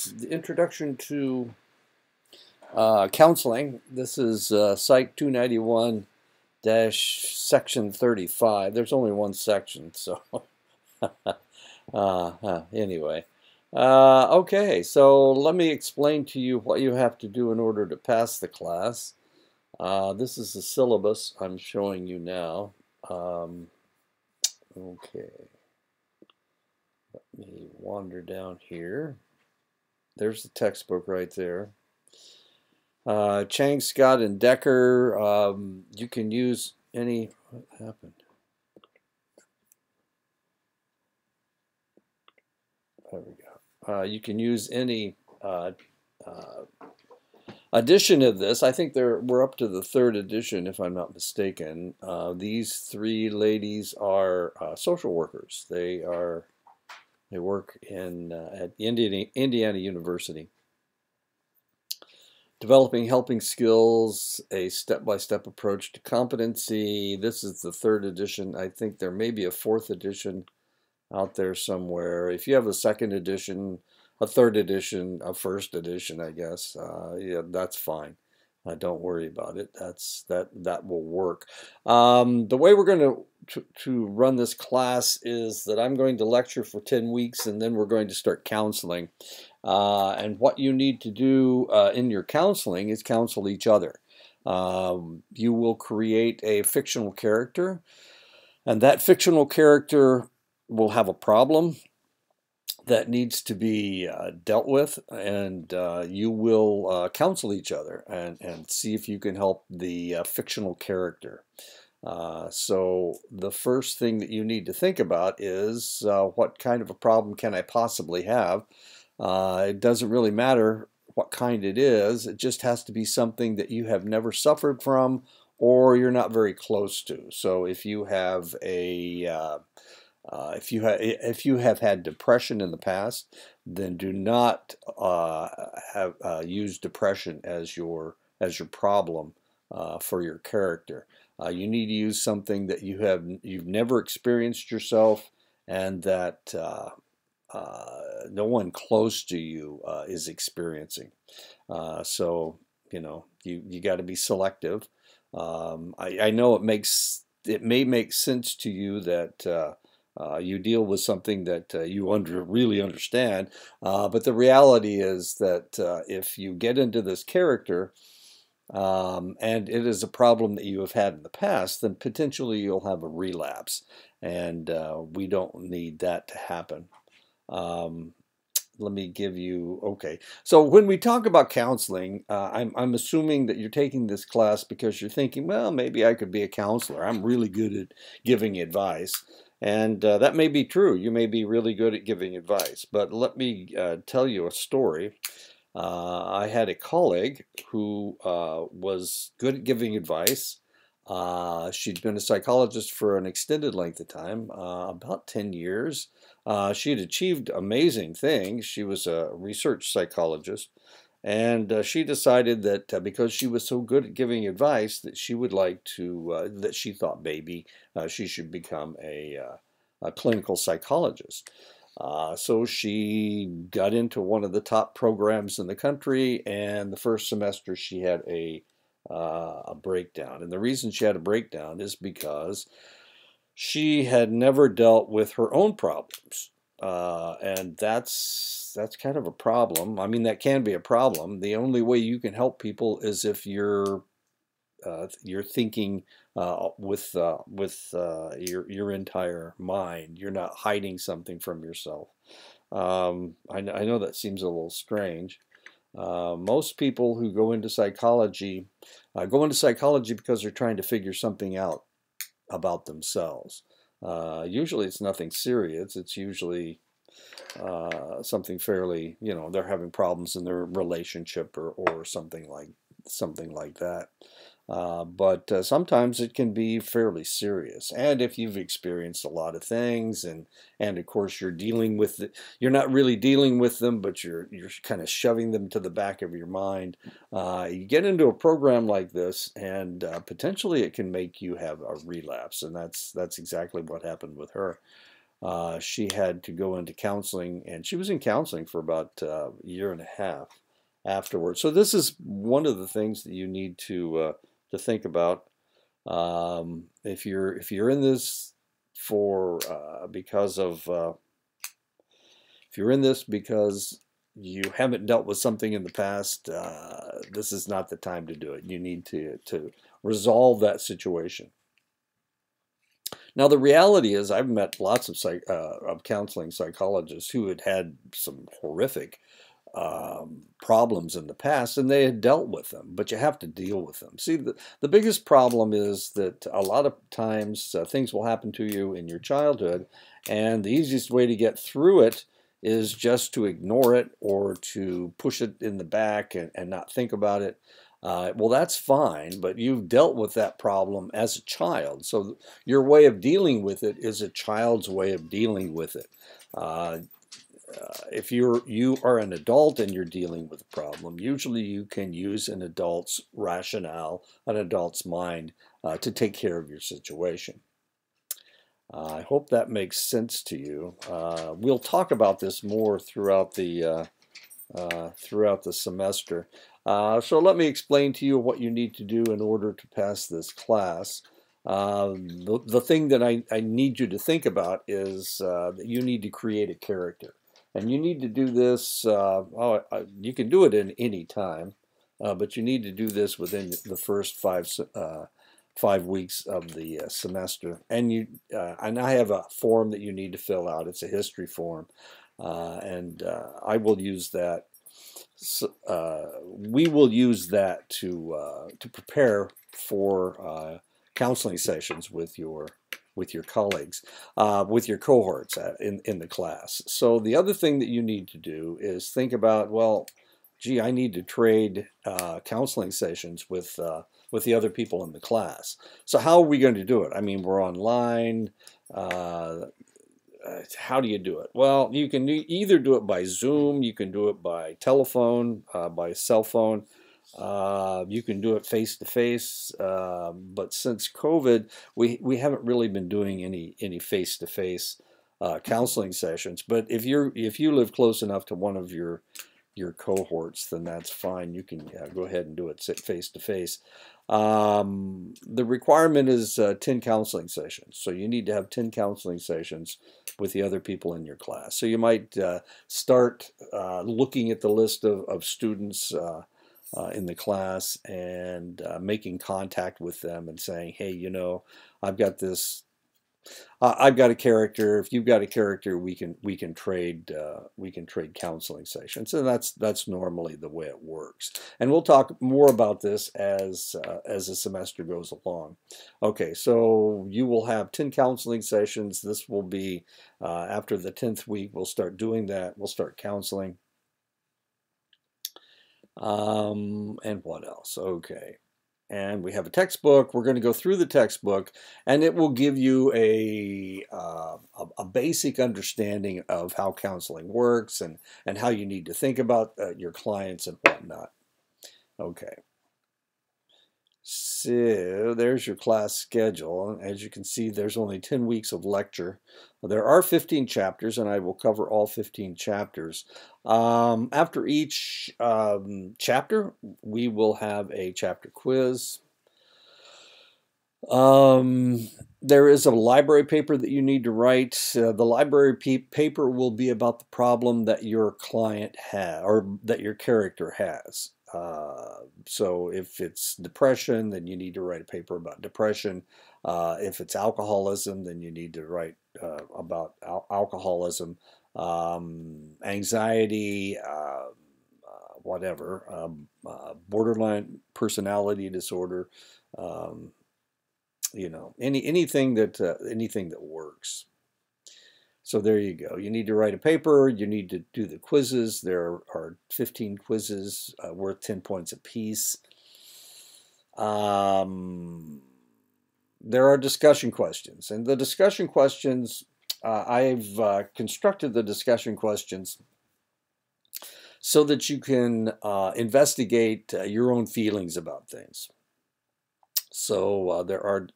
is the introduction to counseling. This is Psych 291 section 35. There's only one section, so anyway. Okay, so let me explain to you what you have to do in order to pass the class. This is the syllabus I'm showing you now. Okay, let me wander down here. There's the textbook right there. Chang, Scott, and Decker. You can use any. What happened? There we go. You can use any edition of this. I think we're up to the third edition, if I'm not mistaken. These three ladies are social workers. They work at Indiana University. Developing helping skills, a step-by-step approach to competency. This is the third edition. I think there may be a fourth edition out there somewhere. If you have a second edition, a third edition, a first edition, I guess, yeah, that's fine. Don't worry about it. That will work. The way we're going to run this class is that I'm going to lecture for 10 weeks, and then we're going to start counseling. And what you need to do in your counseling is counsel each other. You will create a fictional character, and that fictional character will have a problem that needs to be dealt with, and you will counsel each other and see if you can help the fictional character. So the first thing that you need to think about is what kind of a problem can I possibly have? It doesn't really matter what kind it is. It just has to be something that you have never suffered from or you're not very close to. So if you have if you have had depression in the past, then do not use depression as your problem for your character. You need to use something that you've never experienced yourself, and that no one close to you is experiencing. So you got to be selective. I know it may make sense to you that you deal with something that you really understand, but the reality is that if you get into this character and it is a problem that you have had in the past, then potentially you'll have a relapse, and we don't need that to happen. Let me give you, okay. So when we talk about counseling, I'm assuming that you're taking this class because you're thinking, well, maybe I could be a counselor. I'm really good at giving advice. And that may be true. You may be really good at giving advice. But let me tell you a story. I had a colleague who was good at giving advice. She'd been a psychologist for an extended length of time, about 10 years. She had achieved amazing things. She was a research psychologist, and she decided that because she was so good at giving advice, that she would like to, that she thought maybe she should become a clinical psychologist. So she got into one of the top programs in the country, and the first semester she had a breakdown. And the reason she had a breakdown is because she had never dealt with her own problems. And that's kind of a problem. I mean, that can be a problem. The only way you can help people is if you're thinking with your entire mind. You're not hiding something from yourself. I know that seems a little strange. Most people who go into psychology because they're trying to figure something out about themselves. Usually it's nothing serious. It's usually something fairly, they're having problems in their relationship or something like that. But sometimes it can be fairly serious. And if you've experienced a lot of things, and of course you're dealing with it, you're not really dealing with them, but you're kind of shoving them to the back of your mind. You get into a program like this, and potentially it can make you have a relapse, and that's exactly what happened with her. she had to go into counseling, and she was in counseling for about a year and a half afterwards. So this is one of the things that you need to think about. If you're in this for because of if you're in this because you haven't dealt with something in the past, this is not the time to do it. You need to resolve that situation. Now, the reality is, I've met lots of counseling psychologists who had had some horrific problems in the past, and they had dealt with them, but you have to deal with them. See, the biggest problem is that a lot of times things will happen to you in your childhood, and the easiest way to get through it is just to ignore it or to push it in the back and not think about it. Well, that's fine, but you've dealt with that problem as a child. So your way of dealing with it is a child's way of dealing with it. If you are an adult and you're dealing with a problem, usually you can use an adult's rationale, an adult's mind, to take care of your situation. I hope that makes sense to you. We'll talk about this more throughout the semester. So let me explain to you what you need to do in order to pass this class. The thing that I need you to think about is that you need to create a character. And you need to do this, you can do it in any time, but you need to do this within the first 5 weeks of the semester. And I have a form that you need to fill out. It's a history form, and I will use that. So, we will use that to prepare for counseling sessions with your colleagues, with your cohorts in the class. So the other thing that you need to do is think about, well, gee, I need to trade counseling sessions with the other people in the class. So how are we going to do it? I mean, we're online. How do you do it? Well, you can either do it by Zoom, you can do it by telephone, by cell phone, you can do it face to face. But since COVID, we haven't really been doing any face to face counseling sessions. But if you live close enough to one of your cohorts, then that's fine. You can go ahead and do it face to face. The requirement is 10 counseling sessions. So you need to have 10 counseling sessions with the other people in your class. So you might start looking at the list of students in the class and making contact with them and saying, hey, I've got this. I've got a character. If you've got a character, we can trade counseling sessions, and that's normally the way it works. And we'll talk more about this as the semester goes along. Okay, so you will have 10 counseling sessions. This will be after the 10th week. We'll start doing that. We'll start counseling. And what else? Okay. And we have a textbook. We're going to go through the textbook, and it will give you a basic understanding of how counseling works and how you need to think about your clients and whatnot. Okay. So there's your class schedule. As you can see, there's only 10 weeks of lecture. There are 15 chapters, and I will cover all 15 chapters. After each chapter, we will have a chapter quiz. There is a library paper that you need to write. The library paper will be about the problem that your client has, or that your character has. So if it's depression, then you need to write a paper about depression. If it's alcoholism, then you need to write about alcoholism. Anxiety, whatever, borderline personality disorder, anything that works. So there you go. You need to write a paper. You need to do the quizzes. There are 15 quizzes worth 10 points apiece. There are discussion questions. And the discussion questions, I've constructed the discussion questions so that you can investigate your own feelings about things. So there are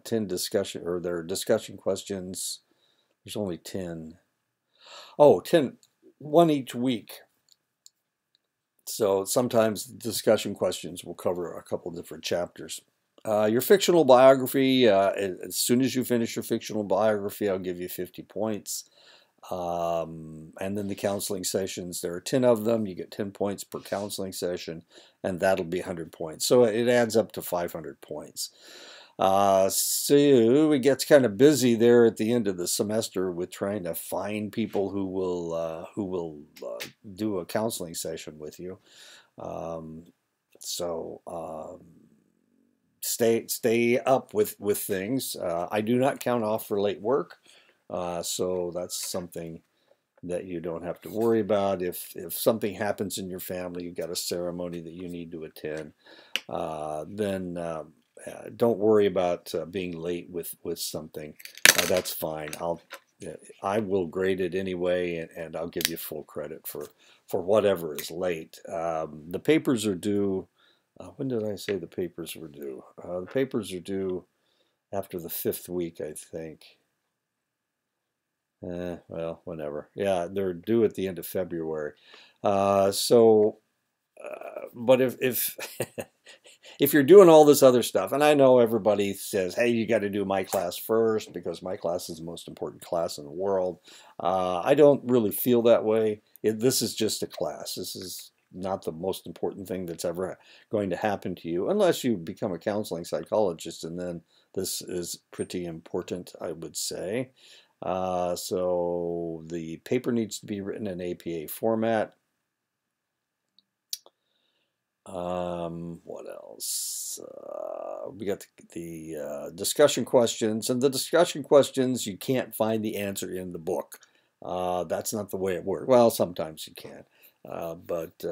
10 discussion questions. There's only 10. Oh, 10, one each week. So sometimes discussion questions will cover a couple different chapters. Your fictional biography, as soon as you finish your fictional biography, I'll give you 50 points. And then the counseling sessions, there are 10 of them. You get 10 points per counseling session, and that'll be 100 points. So it adds up to 500 points. So it gets kind of busy there at the end of the semester with trying to find people who will do a counseling session with you. Stay up with things. I do not count off for late work, so that's something that you don't have to worry about. If something happens in your family, you've got a ceremony that you need to attend, then don't worry about being late with something. That's fine. I will grade it anyway, and I'll give you full credit for whatever is late. The papers are due. When did I say the papers were due? The papers are due after the 5th week, I think. Well, whenever. Yeah, they're due at the end of February. But if if you're doing all this other stuff, and I know everybody says, hey, you got to do my class first because my class is the most important class in the world. I don't really feel that way. This is just a class. This is not the most important thing that's ever going to happen to you, unless you become a counseling psychologist, and then this is pretty important, I would say. So the paper needs to be written in APA format. What else? We got the discussion questions, and the discussion questions, you can't find the answer in the book. That's not the way it works. Well, sometimes you can, but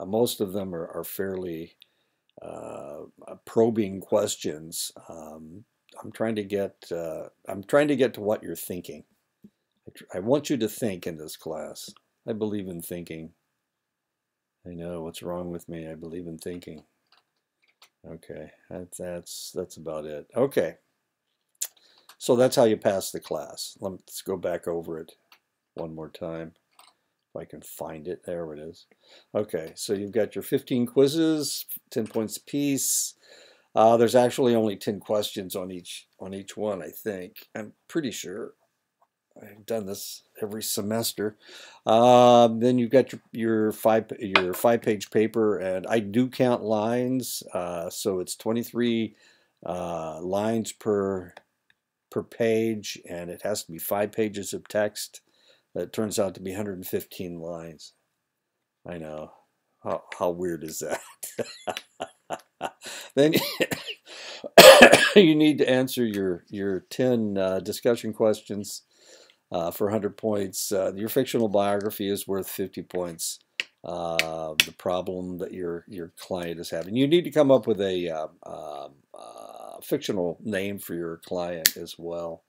most of them are fairly probing questions. I'm trying to get to what you're thinking. I want you to think in this class. I believe in thinking. I know what's wrong with me. I believe in thinking. Okay, that's about it. Okay, so that's how you pass the class. Let's go back over it one more time. If I can find it. There it is. Okay, so you've got your 15 quizzes, 10 points apiece. There's actually only 10 questions on each one, I think. I'm pretty sure. I've done this every semester. Then you've got your five-page paper, and I do count lines, so it's 23 lines per page, and it has to be 5 pages of text. That turns out to be 115 lines. I know. How weird is that? Then you need to answer your 10 discussion questions for 100 points. Your fictional biography is worth 50 points. The problem that your client is having. You need to come up with a fictional name for your client as well.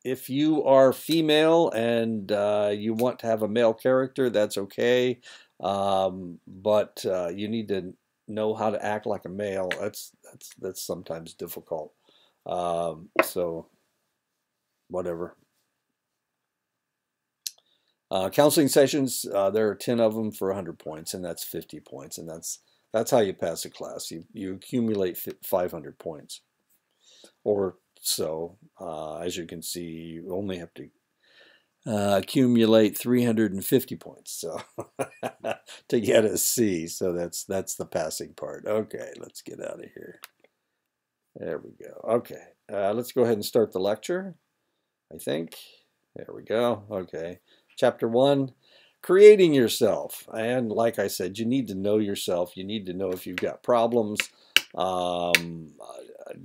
If you are female and you want to have a male character, that's okay. But you need to know how to act like a male. That's sometimes difficult. So whatever. Counseling sessions, there are 10 of them for 100 points, and that's 50 points, and that's how you pass a class. You accumulate 500 points, or so. As you can see, you only have to accumulate 350 points, so to get a C. So that's the passing part. Okay, let's get out of here. There we go. Okay, let's go ahead and start the lecture. I think. There we go. Okay. Chapter 1, creating yourself. And like I said, you need to know yourself. You need to know if you've got problems,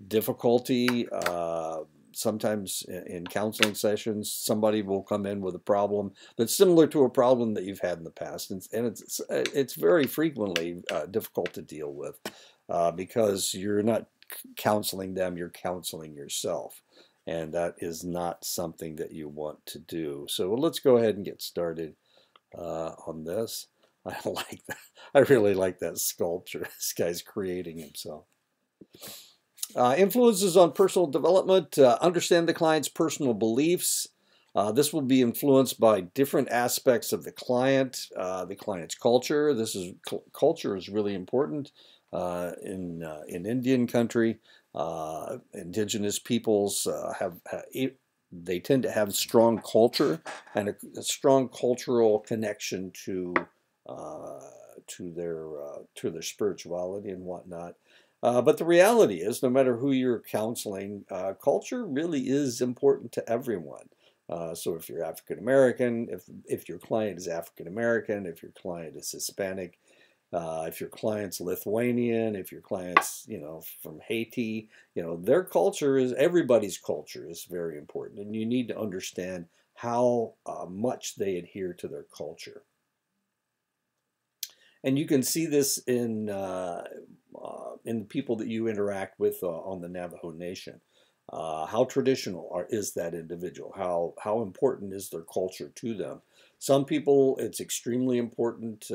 difficulty. Sometimes in counseling sessions, somebody will come in with a problem that's similar to a problem that you've had in the past. And it's very frequently difficult to deal with because you're not counseling them, you're counseling yourself. And that is not something that you want to do. So let's go ahead and get started on this. I like that. I really like that sculpture. This guy's creating himself. Influences on personal development. Understand the client's personal beliefs. This will be influenced by different aspects of the client's culture. Culture is really important in Indian country. Indigenous peoples they tend to have strong culture and a strong cultural connection uh, to their spirituality and whatnot. But the reality is, no matter who you're counseling, culture really is important to everyone. So if you're African American, if your client is African American, if your client is Hispanic, if your client's Lithuanian, if your client's, from Haiti, their culture is, everybody's culture is very important, and you need to understand how much they adhere to their culture. And you can see this in the people that you interact with on the Navajo Nation. How traditional is that individual? How important is their culture to them? Some people, it's extremely important.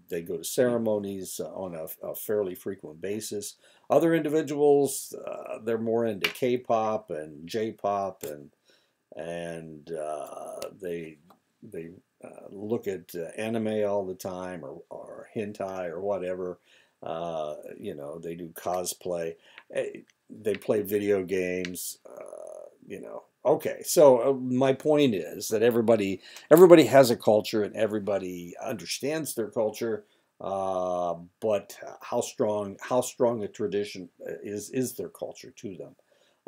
They go to ceremonies on a fairly frequent basis. Other individuals, they're more into K-pop and J-pop, and they look at anime all the time, or hentai or whatever. They do cosplay. They play video games. Okay, so my point is that everybody has a culture and everybody understands their culture, but how strong a tradition is their culture to them.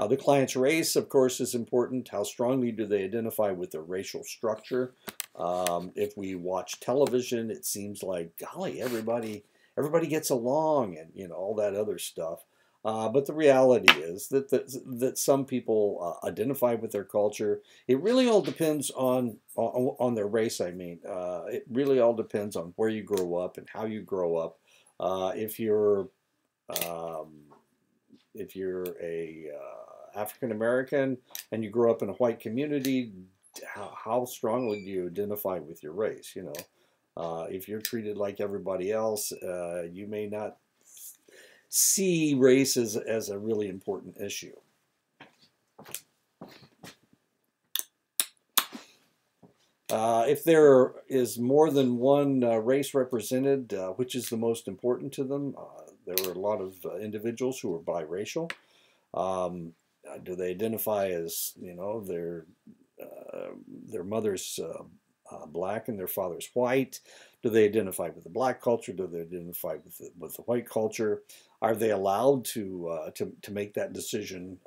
The client's race, of course, is important. How strongly do they identify with their racial structure? If we watch television, it seems like, golly, everybody gets along, and all that other stuff. But the reality is that some people identify with their culture. It really all depends on their race. I mean, it really all depends on where you grow up and how you grow up. If you're um, if you're a African American and you grow up in a white community, how strongly do you identify with your race? If you're treated like everybody else, you may not see race as a really important issue. If there is more than one race represented, which is the most important to them? There are a lot of individuals who are biracial. Um, do they identify as, their mother's black and their father's white? Do they identify with the black culture? Do they identify with the white culture? Are they allowed to make that decision?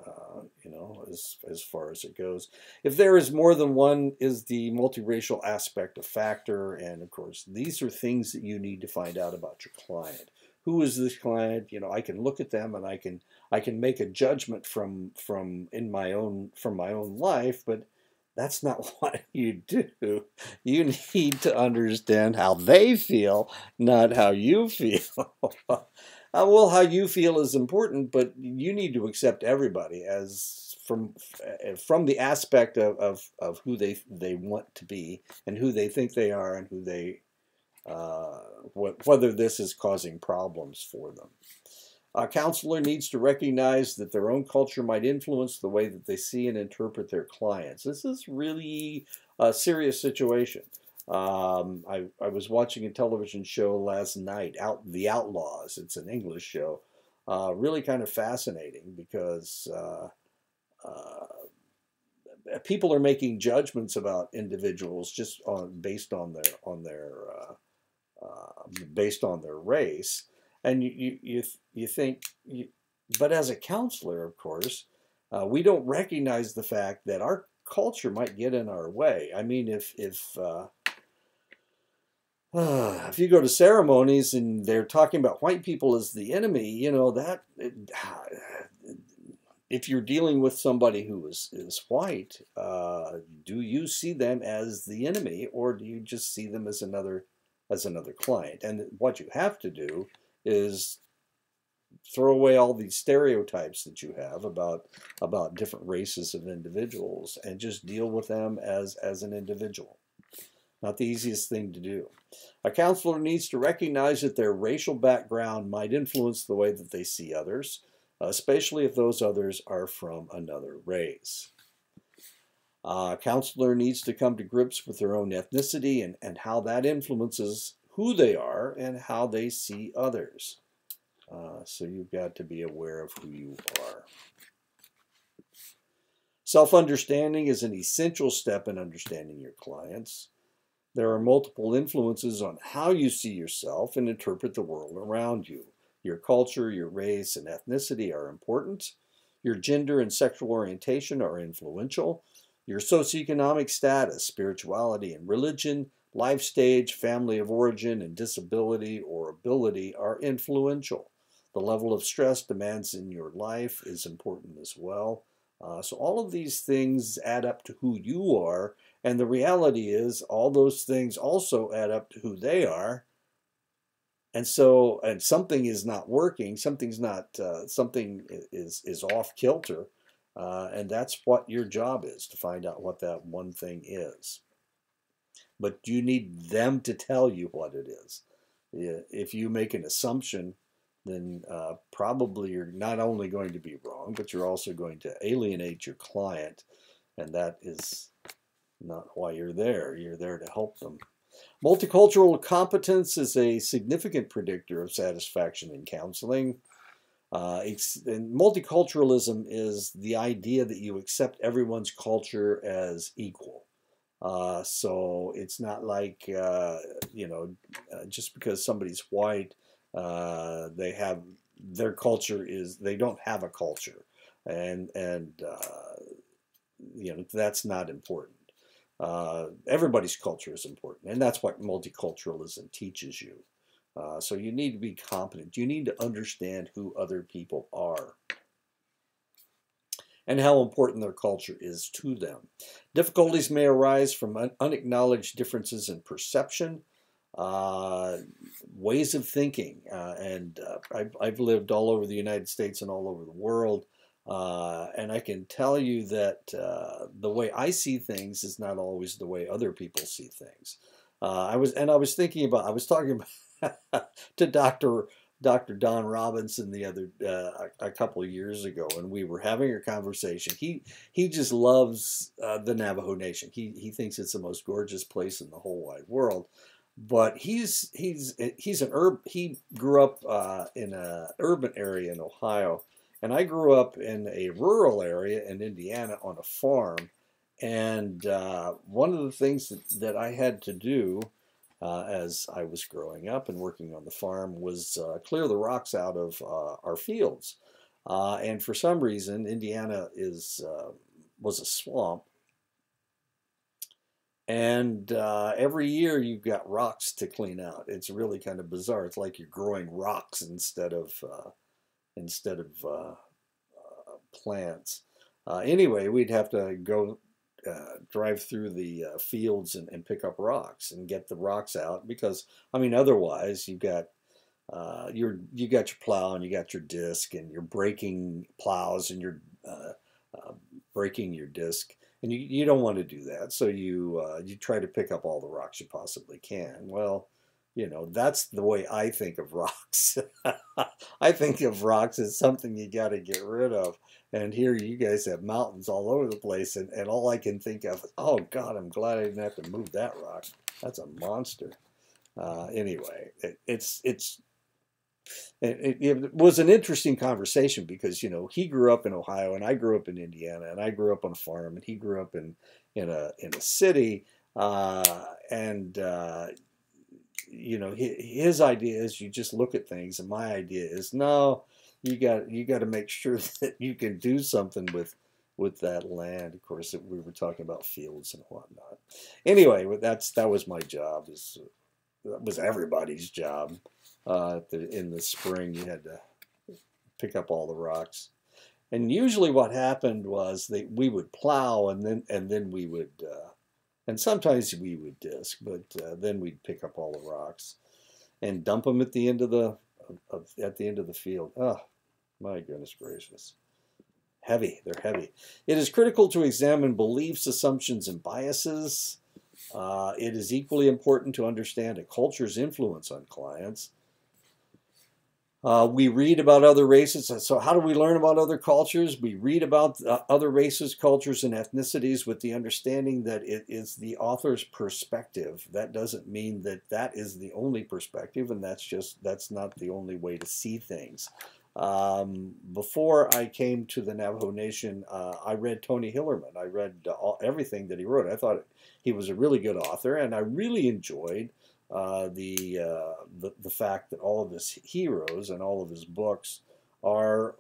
As far as it goes. If there is more than one, is the multiracial aspect a factor? And of course, these are things that you need to find out about your client. Who is this client? I can look at them and I can make a judgment from my own life, but that's not what you do. You need to understand how they feel, not how you feel. Well, how you feel is important, but you need to accept everybody as from the aspect of who they want to be and who they think they are and whether this is causing problems for them. A counselor needs to recognize that their own culture might influence the way that they see and interpret their clients. This is really a serious situation. I was watching a television show last night, The Outlaws. It's an English show. Really kind of fascinating because uh, people are making judgments about individuals just based on their race, and you think, but as a counselor, of course, we don't recognize the fact that our culture might get in our way. I mean, if you go to ceremonies and they're talking about white people as the enemy, if you're dealing with somebody who is white, do you see them as the enemy, or do you just see them as another client? And what you have to do is throw away all these stereotypes that you have about different races of individuals and just deal with them as an individual. Not the easiest thing to do. A counselor needs to recognize that their racial background might influence the way that they see others. especially if those others are from another race. A counselor needs to come to grips with their own ethnicity and how that influences who they are and how they see others. So you've got to be aware of who you are. Self-understanding is an essential step in understanding your clients. There are multiple influences on how you see yourself and interpret the world around you. Your culture, your race, and ethnicity are important. Your gender and sexual orientation are influential. Your socioeconomic status, spirituality and religion, life stage, family of origin, and disability or ability are influential. The level of stress demands in your life is important as well. So all of these things add up to who you are, and the reality is all those things also add up to who they are. And so, and something is not working, something is off kilter, and that's what your job is, to find out what that one thing is. But you need them to tell you what it is. If you make an assumption, then probably you're not only going to be wrong, but you're also going to alienate your client, and that is not why you're there. You're there to help them. Multicultural competence is a significant predictor of satisfaction in counseling. And multiculturalism is the idea that you accept everyone's culture as equal. So it's not like, just because somebody's white, they have their culture is, they don't have a culture. And that's not important. Everybody's culture is important, and that's what multiculturalism teaches you. So you need to be competent. You need to understand who other people are and how important their culture is to them. Difficulties may arise from unacknowledged differences in perception, ways of thinking, and I've lived all over the United States and all over the world. And I can tell you that the way I see things is not always the way other people see things. I was talking about to Dr. Don Robinson a couple of years ago, and we were having a conversation. He just loves the Navajo Nation. He thinks it's the most gorgeous place in the whole wide world. But he grew up in an urban area in Ohio. And I grew up in a rural area in Indiana on a farm. And one of the things that I had to do as I was growing up and working on the farm was clear the rocks out of our fields. And for some reason, Indiana was a swamp. And every year you've got rocks to clean out. It's really kind of bizarre. It's like you're growing rocks instead of plants. Anyway, we'd have to go drive through the fields and pick up rocks and get the rocks out, because otherwise you got your plow and you got your disc and you're breaking plows and you're breaking your disc, and you don't want to do that. So you try to pick up all the rocks you possibly can. Well, that's the way I think of rocks. I think of rocks as something you got to get rid of. And here you guys have mountains all over the place, and all I can think of is, oh God, I'm glad I didn't have to move that rock. That's a monster. Anyway, it was an interesting conversation because, he grew up in Ohio and I grew up in Indiana, and I grew up on a farm and he grew up in a city, his idea is you just look at things, and my idea is no, you got to make sure that you can do something with that land. Of course, we were talking about fields and whatnot. Anyway, that was my job. That was everybody's job. In the spring, you had to pick up all the rocks, and usually what happened was we would plow, and then we would. And sometimes we would disc, but then we'd pick up all the rocks and dump them at the end of the field. Oh, my goodness gracious. Heavy. They're heavy. It is critical to examine beliefs, assumptions, and biases. It is equally important to understand a culture's influence on clients. We read about other races. So how do we learn about other cultures? We read about other races, cultures, and ethnicities with the understanding that it is the author's perspective. That doesn't mean that that is the only perspective, and that's not the only way to see things. Before I came to the Navajo Nation, I read Tony Hillerman. I read everything that he wrote. I thought he was a really good author, and I really enjoyed the fact that all of his heroes and all of his books are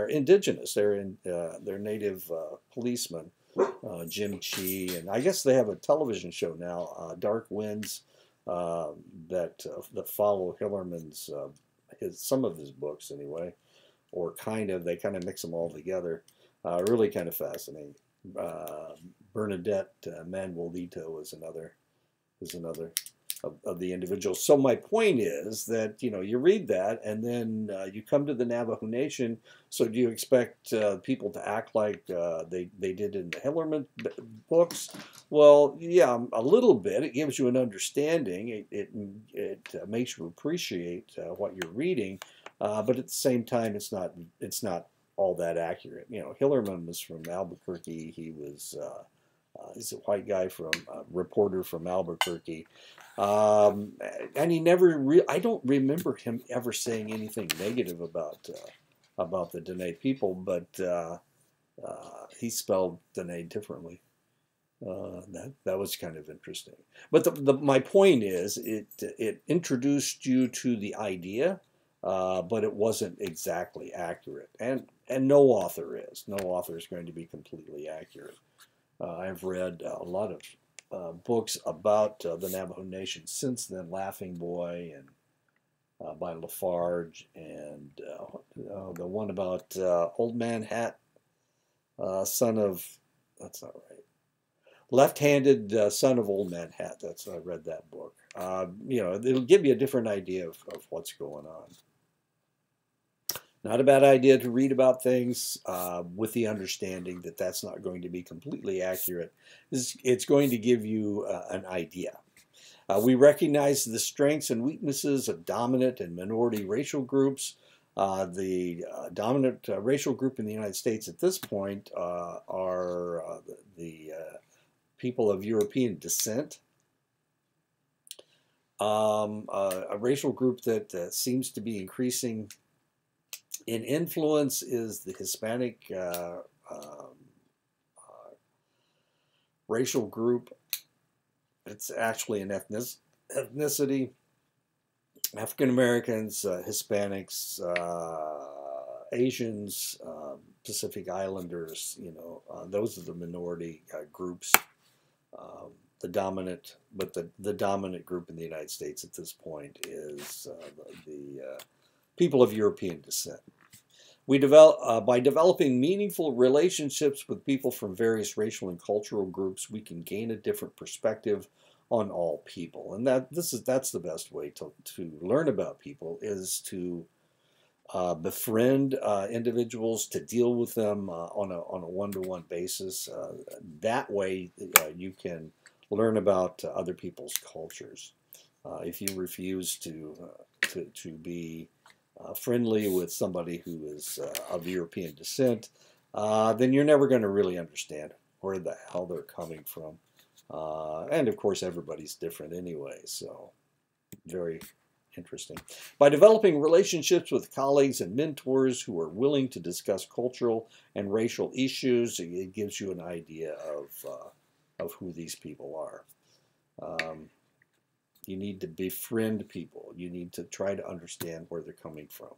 indigenous. They're native policemen, Jim Chee, and I guess they have a television show now, Dark Winds, that follow Hillerman's some of his books anyway, or they kind of mix them all together. Really kind of fascinating. Bernadette Manuelito is another of the individuals. So my point is that you read that and then you come to the Navajo Nation. So do you expect people to act like they did in the Hillerman books? Well, yeah, a little bit. It gives you an understanding. It makes you appreciate what you're reading, but at the same time, it's not all that accurate. Hillerman was from Albuquerque. He's a white guy reporter from Albuquerque. And he I don't remember him ever saying anything negative about the Dene people, but he spelled Dene differently. That was kind of interesting. But my point is, it introduced you to the idea, but it wasn't exactly accurate. And no author is. No author is going to be completely accurate. I've read a lot of books about the Navajo Nation since then, Laughing Boy and by Lafarge, and the one about Old Man Hat, son of, that's not right, Left-Handed Son of Old Man Hat. I read that book. It'll give you a different idea of what's going on. Not a bad idea to read about things with the understanding that that's not going to be completely accurate. It's going to give you an idea. We recognize the strengths and weaknesses of dominant and minority racial groups. The dominant racial group in the United States at this point are the people of European descent. A racial group that seems to be increasing in influence is the Hispanic racial group. It's actually an ethnicity. African Americans, Hispanics, Asians, Pacific Islanders, those are the minority groups. The dominant group in the United States at this point is the people of European descent. By developing meaningful relationships with people from various racial and cultural groups, we can gain a different perspective on all people, and that's the best way to learn about people, is to befriend individuals, to deal with them on a one-to-one basis. That way, you can learn about other people's cultures. If you refuse to be friendly with somebody who is of European descent, then you're never going to really understand where the hell they're coming from. And of course, everybody's different anyway, so very interesting. By developing relationships with colleagues and mentors who are willing to discuss cultural and racial issues, it gives you an idea of who these people are. You need to befriend people. You need to try to understand where they're coming from.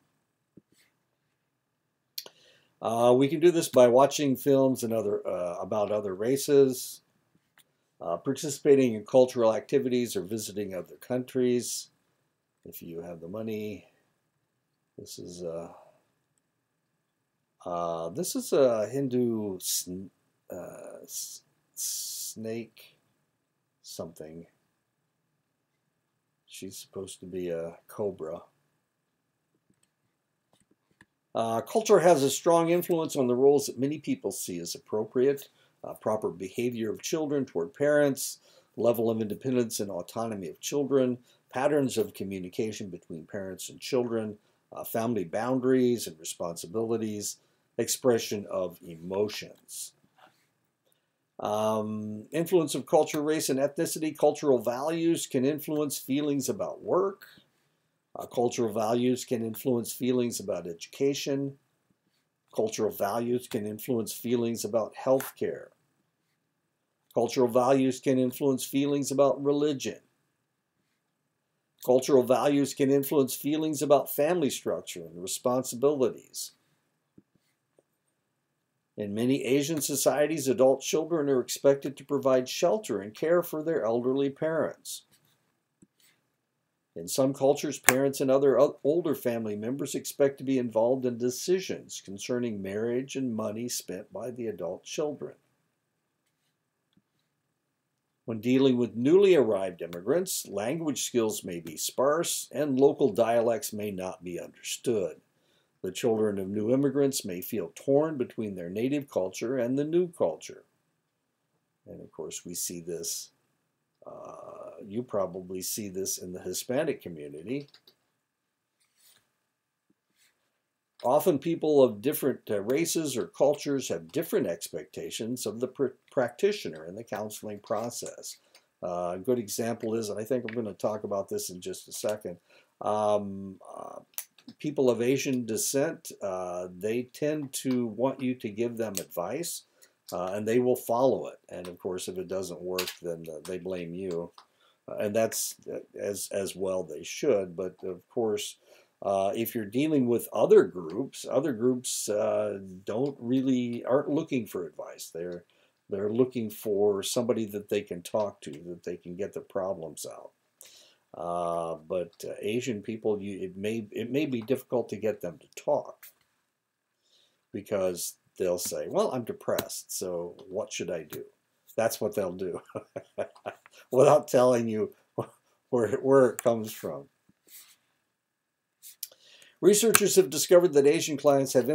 We can do this by watching films and about other races, participating in cultural activities, or visiting other countries. If you have the money, this is a Hindu snake something. She's supposed to be a cobra. Culture has a strong influence on the roles that many people see as appropriate. Proper behavior of children toward parents, level of independence and autonomy of children, patterns of communication between parents and children, family boundaries and responsibilities, expression of emotions. Influence of culture, race, and ethnicity. Cultural values can influence feelings about work. Cultural values can influence feelings about education. Cultural values can influence feelings about healthcare. Cultural values can influence feelings about religion. Cultural values can influence feelings about family structure and responsibilities. In many Asian societies, adult children are expected to provide shelter and care for their elderly parents. In some cultures, parents and other older family members expect to be involved in decisions concerning marriage and money spent by the adult children. When dealing with newly arrived immigrants, language skills may be sparse and local dialects may not be understood. The children of new immigrants may feel torn between their native culture and the new culture. And of course, we see this, you probably see this in the Hispanic community. Often people of different races or cultures have different expectations of the practitioner in the counseling process. A good example is, and I think I'm going to talk about this in just a second, people of Asian descent, they tend to want you to give them advice, and they will follow it. And of course, if it doesn't work, then they blame you. And that's as well they should. But of course, if you're dealing with other groups aren't looking for advice. They're looking for somebody that they can talk to, that they can get their problems out. But Asian people, it may be difficult to get them to talk because they'll say, "Well, I'm depressed, so what should I do?" That's what they'll do, without telling you where it comes from. Researchers have discovered that Asian clients have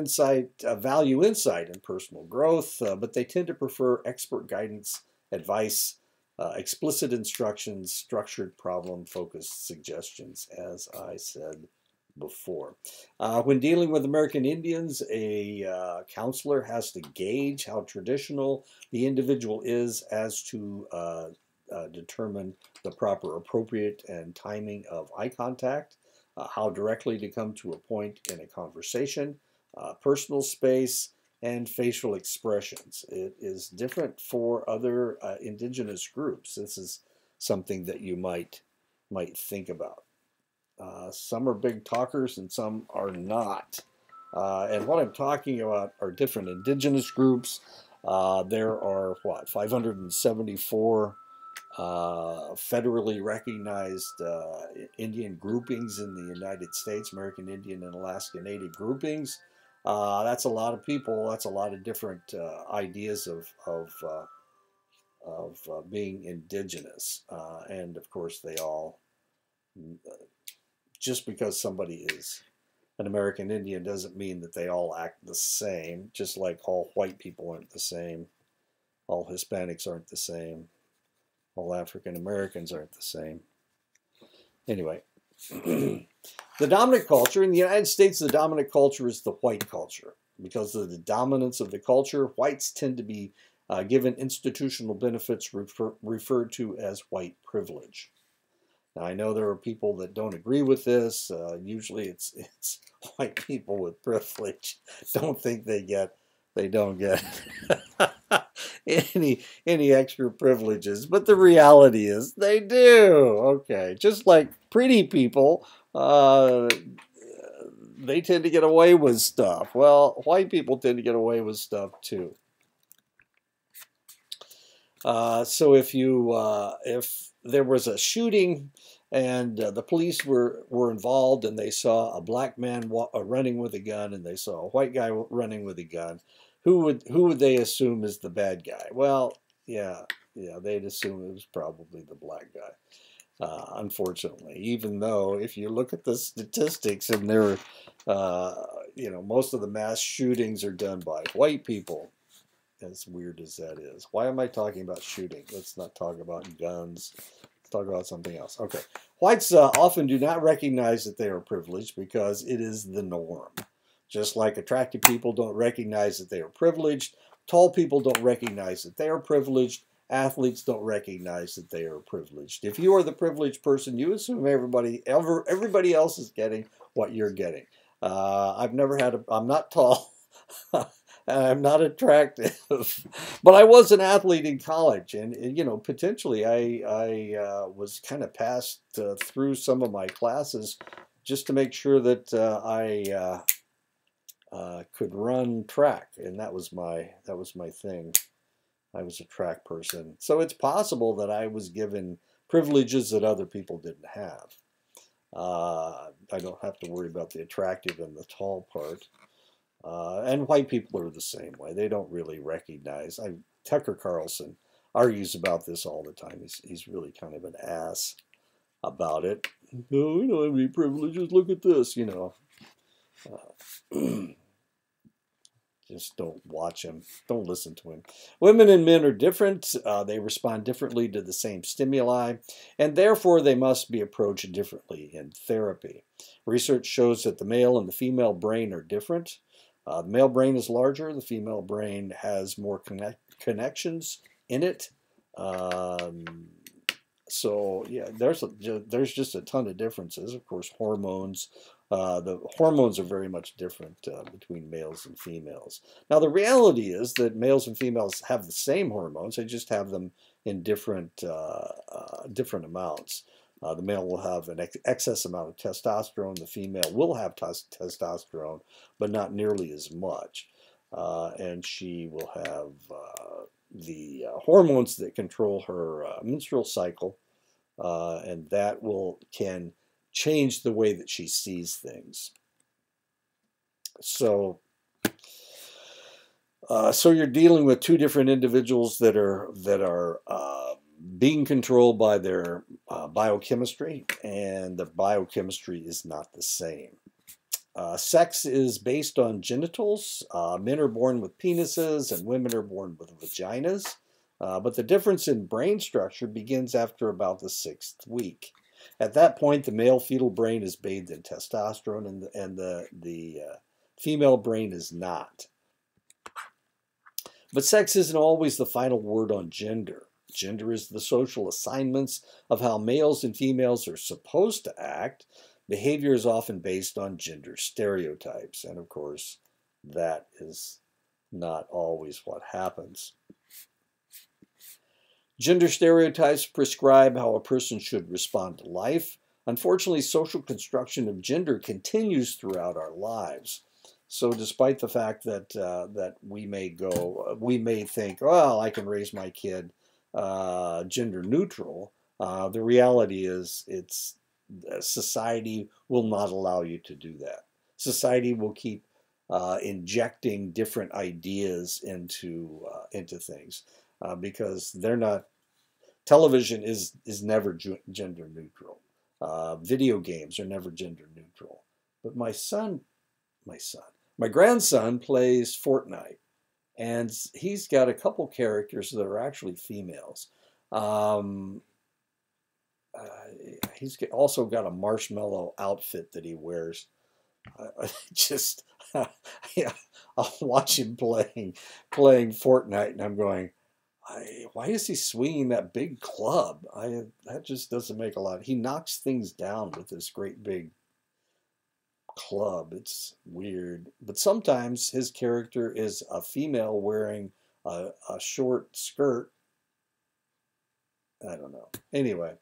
value insight in personal growth, but they tend to prefer expert guidance, advice, explicit instructions, structured problem-focused suggestions, as I said before. When dealing with American Indians, a counselor has to gauge how traditional the individual is as to determine the proper, appropriate, and timing of eye contact, how directly to come to a point in a conversation, personal space, and facial expressions. It is different for other indigenous groups. This is something that you might think about. Some are big talkers and some are not. And what I'm talking about are different indigenous groups. There are, 574 federally recognized Indian groupings in the United States, American Indian and Alaska Native groupings. That's a lot of people. That's a lot of different ideas of being indigenous. And of course, they all, just because somebody is an American Indian doesn't mean that they all act the same, just like all white people aren't the same. All Hispanics aren't the same. All African Americans aren't the same. Anyway, the dominant culture in the United States, the dominant culture is the white culture. Because of the dominance of the culture, whites tend to be given institutional benefits referred to as white privilege. Now, I know there are people that don't agree with this. Usually it's white people with privilege don't think they don't get any extra privileges, but the reality is they do. Okay, just like pretty people, they tend to get away with stuff. Well, white people tend to get away with stuff too. So if there was a shooting and the police were involved and they saw a black man running with a gun and they saw a white guy running with a gun, who would they assume is the bad guy? Well, yeah, they'd assume it was probably the black guy. Unfortunately, even though if you look at the statistics and there, most of the mass shootings are done by white people. As weird as that is. Why am I talking about shooting? Let's not talk about guns. Let's talk about something else. Okay. Whites often do not recognize that they are privileged because it is the norm. Just like attractive people don't recognize that they are privileged, tall people don't recognize that they are privileged, athletes don't recognize that they are privileged. If you are the privileged person, you assume everybody else is getting what you're getting. I'm not tall. I'm not attractive, but I was an athlete in college, and you know, potentially I was kind of passed through some of my classes just to make sure that I could run track, and that was my thing. I was a track person, so it's possible that I was given privileges that other people didn't have. I don't have to worry about the attractive and the tall part. And white people are the same way. They don't really recognize. Tucker Carlson argues about this all the time. He's really kind of an ass about it. No, we don't have any privileges. Look at this, you know. Just don't watch him. Don't listen to him. Women and men are different. They respond differently to the same stimuli, and therefore they must be approached differently in therapy. Research shows that the male and the female brain are different. The male brain is larger. The female brain has more connections in it. So yeah, there's just a ton of differences. Of course, hormones. The hormones are very much different between males and females. Now, the reality is that males and females have the same hormones. They just have them in different amounts. The male will have an excess amount of testosterone. The female will have testosterone, but not nearly as much. And she will have the hormones that control her menstrual cycle, and that can change the way that she sees things. So you're dealing with two different individuals that are being controlled by their biochemistry, and the biochemistry is not the same. Sex is based on genitals. Men are born with penises and women are born with vaginas. But the difference in brain structure begins after about the 6th week. At that point, the male fetal brain is bathed in testosterone, and the female brain is not. But sex isn't always the final word on gender. Gender is the social assignments of how males and females are supposed to act. Behavior is often based on gender stereotypes, and of course, that is not always what happens. Gender stereotypes prescribe how a person should respond to life. Unfortunately, social construction of gender continues throughout our lives. So despite the fact that we may think, well, I can raise my kid gender neutral, the reality is society will not allow you to do that. Society will keep injecting different ideas into things because they're not. Television is never gender neutral. Video games are never gender neutral. But my grandson plays Fortnite, and he's got a couple characters that are actually females. He's also got a marshmallow outfit that he wears. Yeah, I'll watch him playing Fortnite, and I'm going, why is he swinging that big club? That just doesn't make a lot. He knocks things down with this great big club. It's weird. But sometimes his character is a female wearing a short skirt. I don't know. Anyway,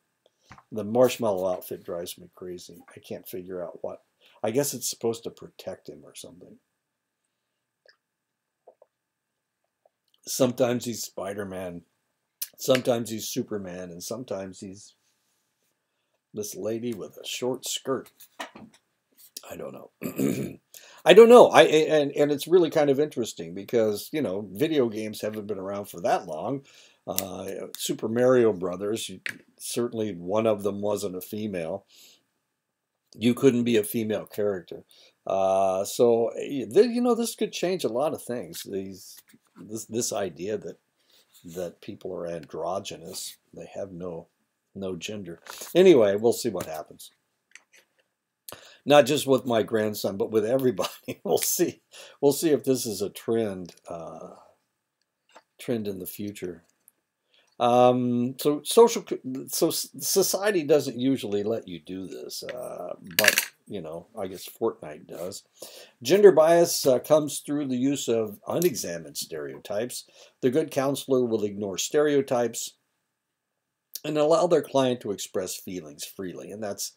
the marshmallow outfit drives me crazy. I can't figure out what. I guess it's supposed to protect him or something. Sometimes he's Spider-Man, sometimes he's Superman, and sometimes he's this lady with a short skirt. I don't know. I don't know. And it's really kind of interesting because, you know, video games haven't been around for that long. Super Mario Brothers, certainly one of them wasn't a female. You couldn't be a female character. So, you know, this could change a lot of things. This idea that people are androgynous, they have no No gender. Anyway, we'll see what happens. Not just with my grandson, but with everybody. We'll see. We'll see if this is a trend in the future. So society doesn't usually let you do this, but I guess Fortnite does. Gender bias comes through the use of unexamined stereotypes. The good counselor will ignore stereotypes and allow their client to express feelings freely, and that's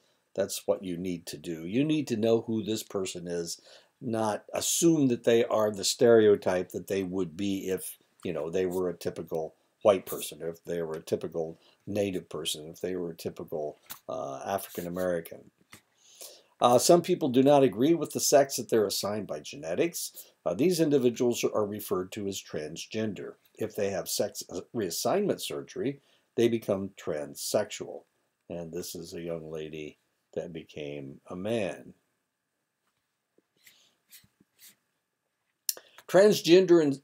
what you need to do. You need to know who this person is, not assume that they are the stereotype that they would be if they were a typical white person, if they were a typical Native person, if they were a typical African American. Some people do not agree with the sex that they're assigned by genetics. These individuals are referred to as transgender. If they have sex reassignment surgery, they become transsexual. And this is a young lady that became a man. Transgender and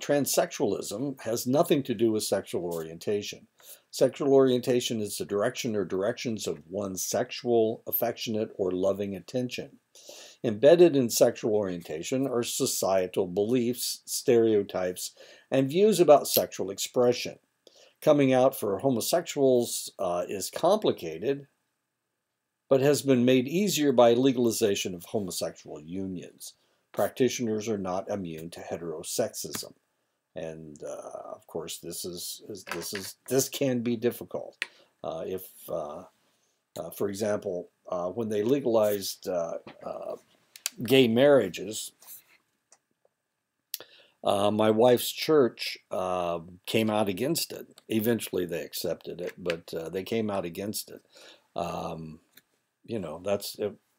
transsexualism has nothing to do with sexual orientation. Sexual orientation is the direction or directions of one's sexual, affectionate, or loving attention. Embedded in sexual orientation are societal beliefs, stereotypes, and views about sexual expression. Coming out for homosexuals is complicated, but has been made easier by legalization of homosexual unions. Practitioners are not immune to heterosexism, and of course, this can be difficult. For example, when they legalized gay marriages, my wife's church came out against it. Eventually, they accepted it, but they came out against it.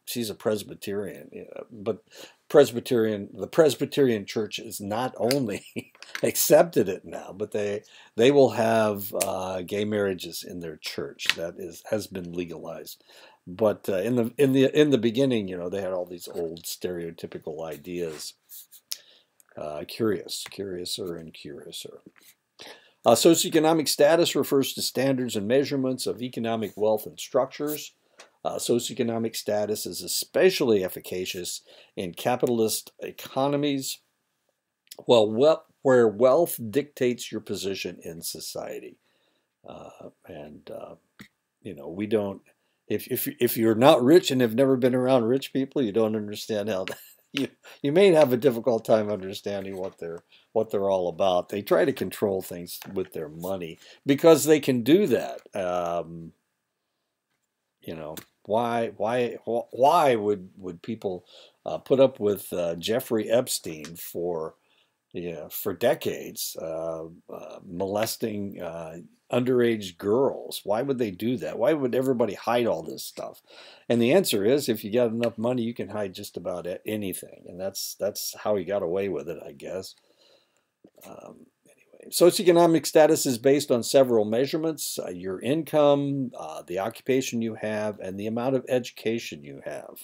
She's a Presbyterian, but the Presbyterian Church is not only accepted it now, but they will have gay marriages in their church. That has been legalized. But in the beginning, they had all these old stereotypical ideas. Curiouser and curiouser. Socioeconomic status refers to standards and measurements of economic wealth and structures. Socioeconomic status is especially efficacious in capitalist economies, where wealth dictates your position in society. We don't. If you're not rich and have never been around rich people, you don't understand how that. You may have a difficult time understanding what they're all about. They try to control things with their money because they can do that. Why would people put up with Jeffrey Epstein for decades, molesting underage girls? Why would they do that? Why would everybody hide all this stuff? And the answer is, if you got enough money, you can hide just about anything, and that's how he got away with it, I guess. Socioeconomic status is based on several measurements: your income, the occupation you have, and the amount of education you have.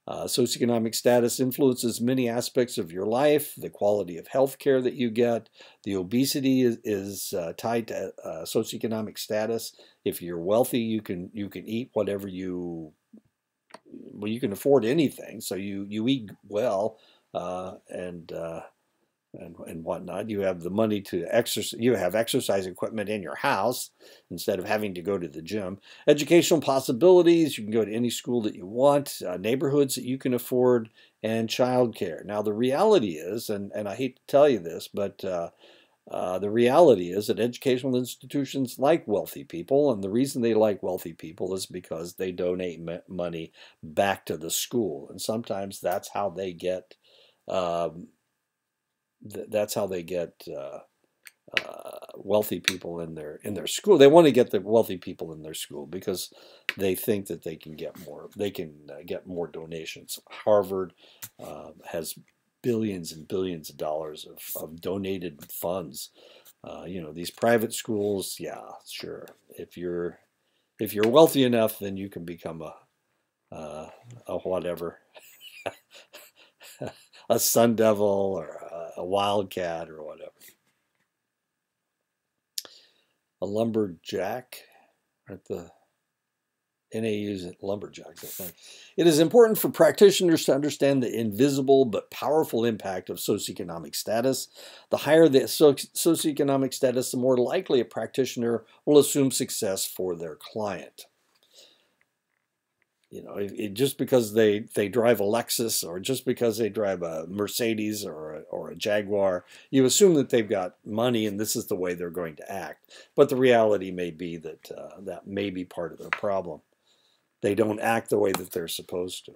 Socioeconomic status influences many aspects of your life, the quality of health care that you get. The obesity is tied to socioeconomic status. If you're wealthy, you can eat whatever you can afford anything, so you eat well and whatnot. You have the money to exercise. You have exercise equipment in your house instead of having to go to the gym. Educational possibilities. You can go to any school that you want. Neighborhoods that you can afford, and childcare. Now the reality is, and I hate to tell you this, but the reality is that educational institutions like wealthy people, and the reason they like wealthy people is because they donate money back to the school, and sometimes that's how they get. Wealthy people in their school. They want to get the wealthy people in their school because they think that they can get more. They can get more donations. Harvard has billions and billions of dollars of donated funds. These private schools, yeah, sure. If you're wealthy enough, then you can become a whatever. A Sun Devil or a Wildcat or whatever. a lumberjack. Aren't the NAUs lumberjacks, I think. It is important for practitioners to understand the invisible but powerful impact of socioeconomic status. The higher the socioeconomic status, the more likely a practitioner will assume success for their client. You know, just because they drive a Lexus or just because they drive a Mercedes or a Jaguar, you assume that they've got money and this is the way they're going to act. But the reality may be that that may be part of the problem. They don't act the way that they're supposed to.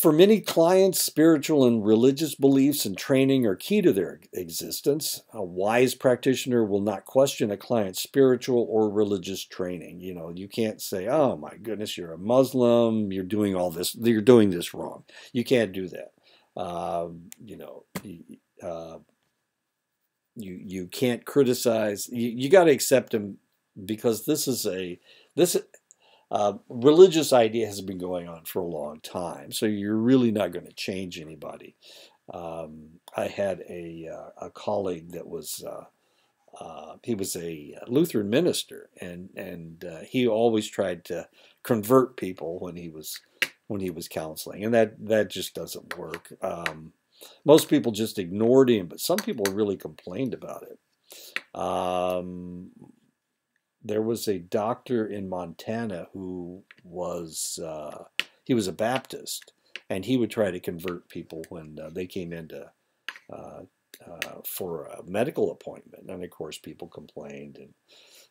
For many clients, spiritual and religious beliefs and training are key to their existence. A wise practitioner will not question a client's spiritual or religious training. You know, you can't say, "Oh my goodness, you're a Muslim, you're doing all this, you're doing this wrong." You can't do that. You know, you can't criticize. You got to accept them because this religious idea has been going on for a long time, so you're really not going to change anybody. I had a colleague that was he was a Lutheran minister, and he always tried to convert people when he was counseling, and that just doesn't work. Most people just ignored him, but some people really complained about it. There was a doctor in Montana who was he was a Baptist, and he would try to convert people when they came in for a medical appointment, and of course people complained. And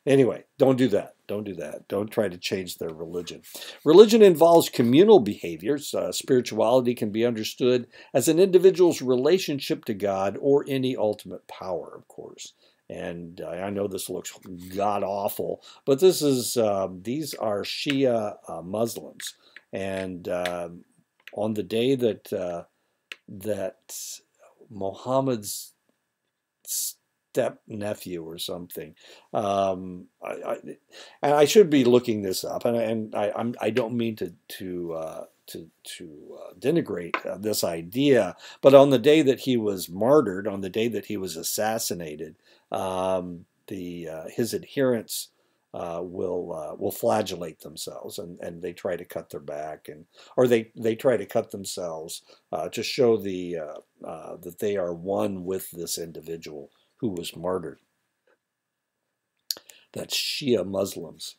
anyway, don't do that. Don't do that. Don't try to change their religion. Religion involves communal behaviors. Spirituality can be understood as an individual's relationship to God or any ultimate power, of course. And I know this looks god-awful, but this is these are Shia Muslims. And on the day that Muhammad's step-nephew or something, and I should be looking this up, and I don't mean to denigrate this idea, but on the day that he was martyred, on the day that he was assassinated, his adherents will flagellate themselves, and they try to cut their back, or they try to cut themselves to show that they are one with this individual who was martyred. That's Shia Muslims,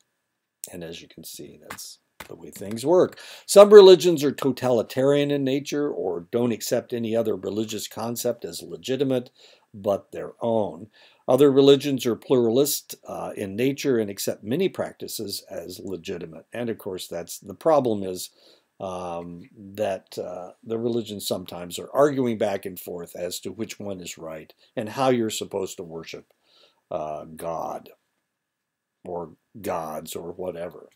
and as you can see, that's the way things work. Some religions are totalitarian in nature or don't accept any other religious concept as legitimate but their own. Other religions are pluralist in nature and accept many practices as legitimate. And of course, that's the problem is that the religions sometimes are arguing back and forth as to which one is right and how you're supposed to worship God or gods or whatever.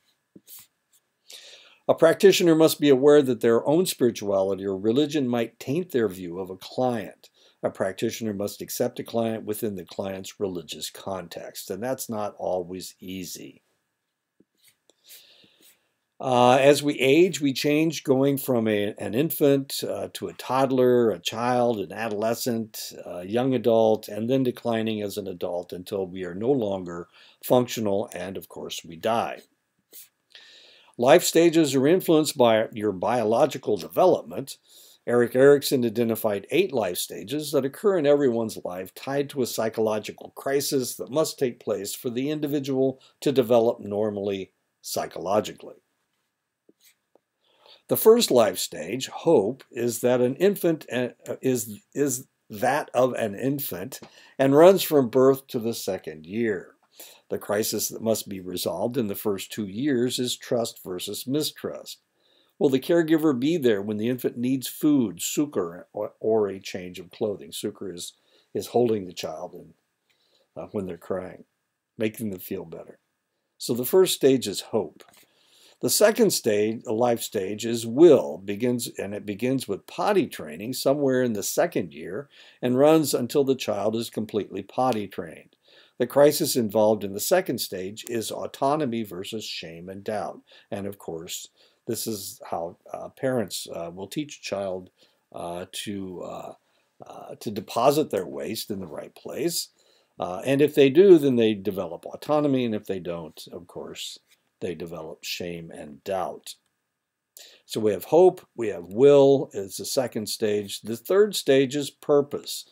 A practitioner must be aware that their own spirituality or religion might taint their view of a client. A practitioner must accept a client within the client's religious context, and that's not always easy. As we age, we change, going from an infant to a toddler, a child, an adolescent, a young adult, and then declining as an adult until we are no longer functional, and of course we die. Life stages are influenced by your biological development. Erik Erikson identified 8 life stages that occur in everyone's life tied to a psychological crisis that must take place for the individual to develop normally psychologically. The first life stage, hope, is that an infant is that of an infant and runs from birth to the 2nd year. The crisis that must be resolved in the first 2 years is trust versus mistrust. Will the caregiver be there when the infant needs food, succor, or a change of clothing? Succor is holding the child when they're crying, making them feel better. So the first stage is hope. The second stage, a life stage, is will. It begins with potty training somewhere in the 2nd year and runs until the child is completely potty trained. The crisis involved in the 2nd stage is autonomy versus shame and doubt. And of course, this is how parents will teach a child to deposit their waste in the right place, And if they do, then they develop autonomy, and if they don't, of course, they develop shame and doubt. So we have hope, we have will is the second stage. The third stage is purpose.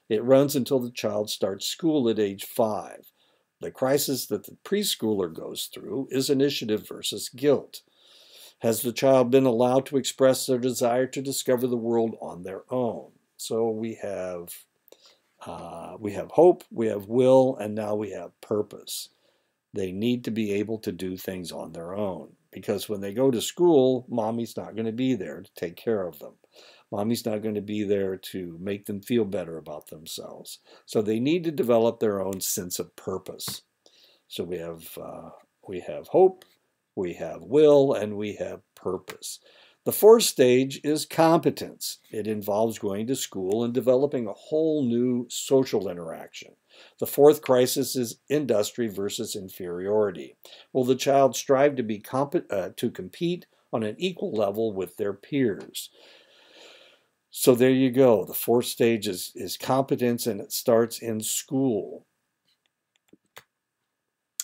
It runs until the child starts school at age 5. The crisis that the preschooler goes through is initiative versus guilt. Has the child been allowed to express their desire to discover the world on their own? So we have hope, we have will, and now we have purpose. They need to be able to do things on their own, because when they go to school, mommy's not going to be there to take care of them. Mommy's not going to be there to make them feel better about themselves. So they need to develop their own sense of purpose. So we have hope, we have will, and we have purpose. The fourth stage is competence. It involves going to school and developing a whole new social interaction. The fourth crisis is industry versus inferiority. Will the child strive to compete on an equal level with their peers? So there you go. The fourth stage is competence, and it starts in school.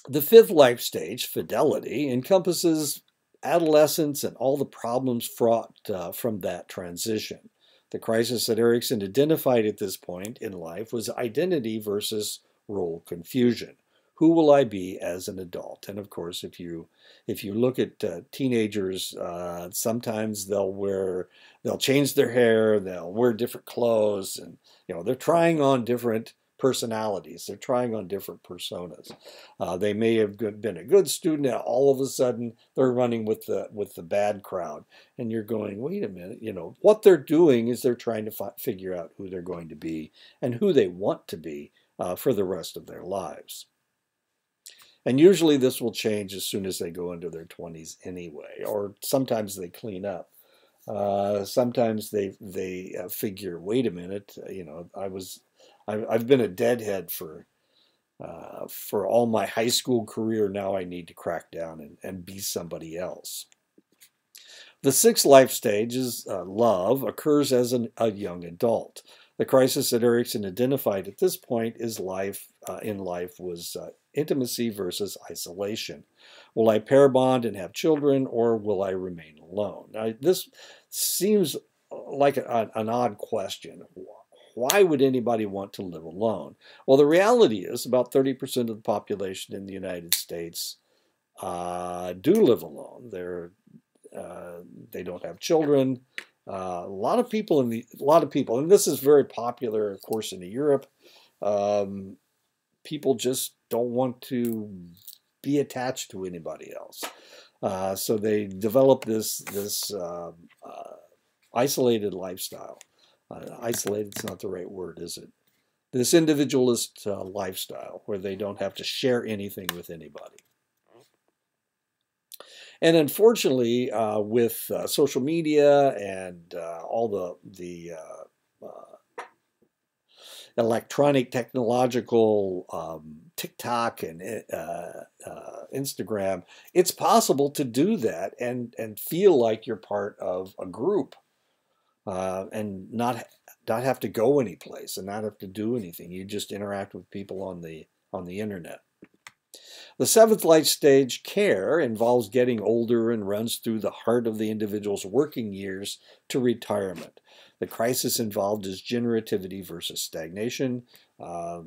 The fifth life stage, fidelity, encompasses adolescence and all the problems fraught from that transition. The crisis that Erikson identified at this point in life was identity versus role confusion. Who will I be as an adult? And of course, if you look at teenagers, sometimes they'll change their hair, they'll wear different clothes, and they're trying on different personalities. They're trying on different personas. They may have been a good student, and all of a sudden they're running with the bad crowd, and you're going, wait a minute. What they're doing is they're trying to figure out who they're going to be and who they want to be for the rest of their lives. And usually this will change as soon as they go into their 20s anyway, or sometimes they clean up. Sometimes they figure, wait a minute, I've been a deadhead for all my high school career. Now I need to crack down and be somebody else. The sixth life stage is love, occurs as a young adult. The crisis that Erikson identified at this point is in life was intimacy versus isolation. Will I pair bond and have children, or will I remain alone? Now, this seems like an odd question. Why would anybody want to live alone? Well, the reality is about 30% of the population in the United States do live alone. They don't have children. A lot of people, and this is very popular, of course, in Europe. People just don't want to be attached to anybody else, so they develop this isolated lifestyle. Isolated is not the right word, is it? This individualist lifestyle where they don't have to share anything with anybody. And unfortunately, with social media and all the electronic, technological TikTok and Instagram, it's possible to do that and feel like you're part of a group and not have to go anyplace and not have to do anything. You just interact with people on the internet. The seventh life stage, care, involves getting older and runs through the heart of the individual's working years to retirement. The crisis involved is generativity versus stagnation.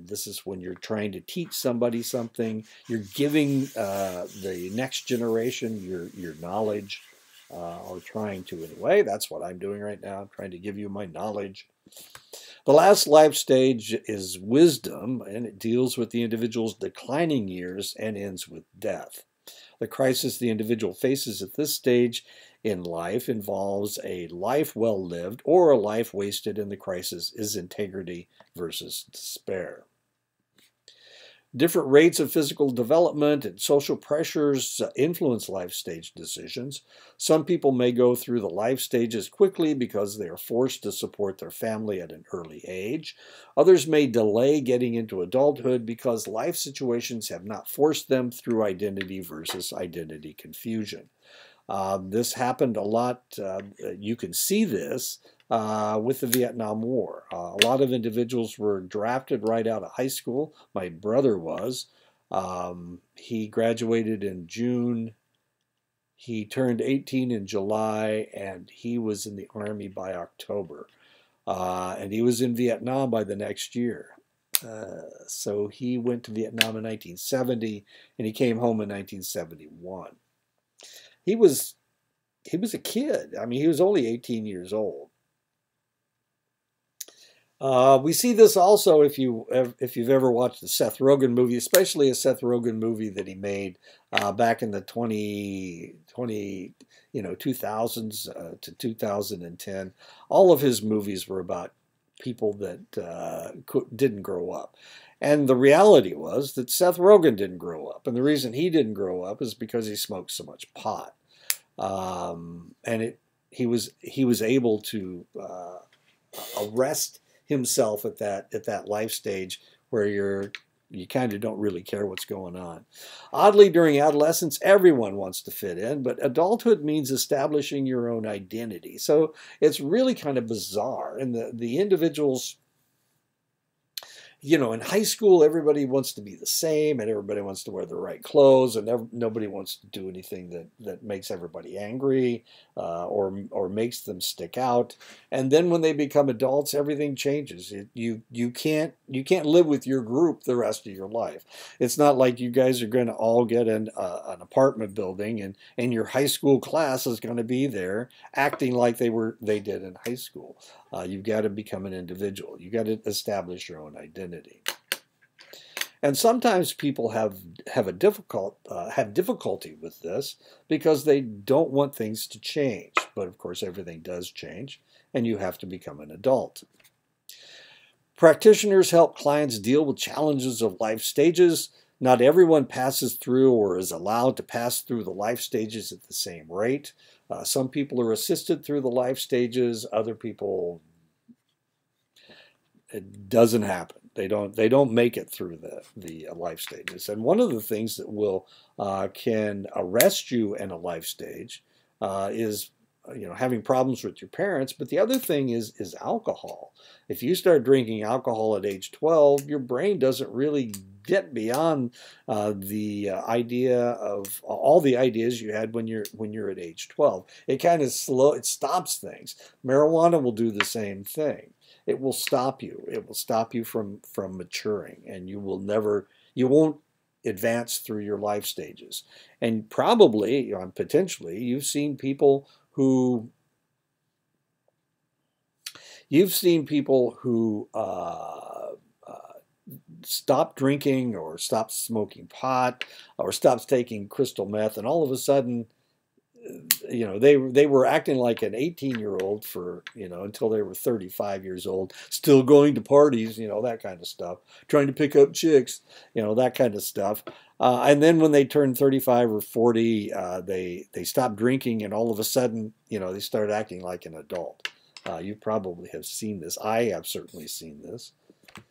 This is when you're trying to teach somebody something. You're giving the next generation your knowledge, or trying to anyway. That's what I'm doing right now. I'm trying to give you my knowledge. The last life stage is wisdom, and it deals with the individual's declining years and ends with death. The crisis the individual faces at this stage in life involves a life well lived or a life wasted, and the crisis is integrity versus despair. Different rates of physical development and social pressures influence life stage decisions. Some people may go through the life stages quickly because they are forced to support their family at an early age. Others may delay getting into adulthood because life situations have not forced them through identity versus identity confusion. This happened a lot. You can see this with the Vietnam War. A lot of individuals were drafted right out of high school. My brother was. He graduated in June. He turned 18 in July, and he was in the Army by October. And he was in Vietnam by the next year. So he went to Vietnam in 1970, and he came home in 1971. He was a kid. I mean, he was only 18 years old. We see this also if you've ever watched the Seth Rogen movie, especially a Seth Rogen movie that he made back in the 2000s to 2010. All of his movies were about people that didn't grow up. And the reality was that Seth Rogen didn't grow up. And the reason he didn't grow up is because he smoked so much pot. He was able to arrest himself at that life stage where you kind of don't really care what's going on. Oddly, during adolescence, everyone wants to fit in, but adulthood means establishing your own identity. So it's really kind of bizarre. And the individuals, in high school, everybody wants to be the same, and everybody wants to wear the right clothes, and nobody wants to do anything that makes everybody angry or makes them stick out. And then when they become adults, everything changes. You can't live with your group the rest of your life. It's not like you guys are going to all get in an apartment building, and your high school class is going to be there acting like they did in high school. You've got to become an individual. You've got to establish your own identity. And sometimes people have difficulty with this because they don't want things to change. But of course, everything does change, and you have to become an adult. Practitioners help clients deal with challenges of life stages. Not everyone passes through or is allowed to pass through the life stages at the same rate. Some people are assisted through the life stages. Other people, it doesn't happen. They don't make it through the life stages. And one of the things that can arrest you in a life stage is having problems with your parents. But the other thing is alcohol. If you start drinking alcohol at age 12, your brain doesn't really get beyond the idea of all the ideas you had when you're at age 12. It kind of it stops things. Marijuana will do the same thing. It will stop you. It will stop you from maturing, and you won't advance through your life stages. And probably, potentially, you've seen people who stop drinking or stop smoking pot or stops taking crystal meth, and all of a sudden, they were acting like an 18-year-old for, until they were 35 years old, still going to parties, that kind of stuff, trying to pick up chicks, that kind of stuff. And then when they turn 35 or 40, they stop drinking, and all of a sudden, they start acting like an adult. You probably have seen this. I have certainly seen this. Of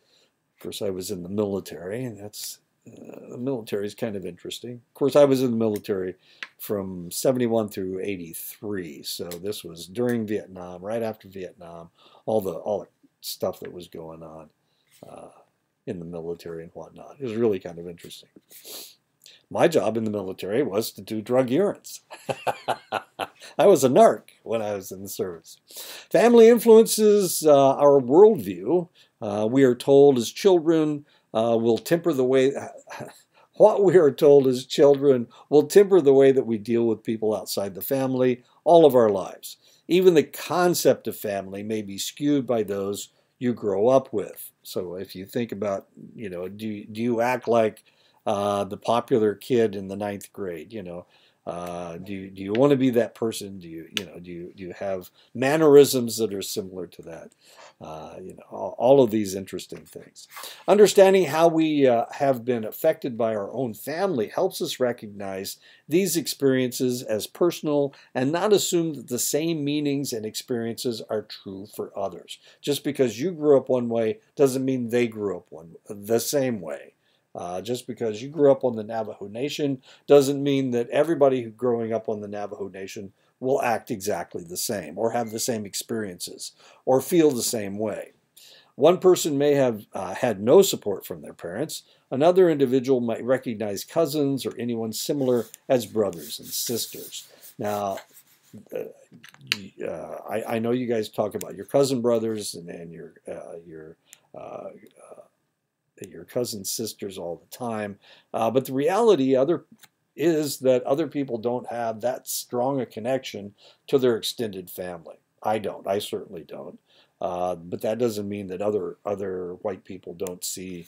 course, I was in the military, and the military is kind of interesting. Of course, I was in the military from 71 through 83, so this was during Vietnam, right after Vietnam, all the stuff that was going on in the military and whatnot. It was really kind of interesting. My job in the military was to do drug urines. I was a narc when I was in the service. Family influences our worldview. We are told as children will temper the way what we are told as children will temper the way that we deal with people outside the family all of our lives. Even the concept of family may be skewed by those you grow up with. So if you think about, do you act like the popular kid in the 9th grade? Do you want to be that person? Do you have mannerisms that are similar to that? All of these interesting things. Understanding how we have been affected by our own family helps us recognize these experiences as personal and not assume that the same meanings and experiences are true for others. Just because you grew up one way doesn't mean they grew up the same way. Just because you grew up on the Navajo Nation doesn't mean that everybody who growing up on the Navajo Nation will act exactly the same or have the same experiences or feel the same way. One person may have had no support from their parents. Another individual might recognize cousins or anyone similar as brothers and sisters. Now, I know you guys talk about your cousin brothers and your cousin sisters all the time, but the reality is that other people don't have that strong a connection to their extended family. I don't. I certainly don't. But that doesn't mean that other white people don't see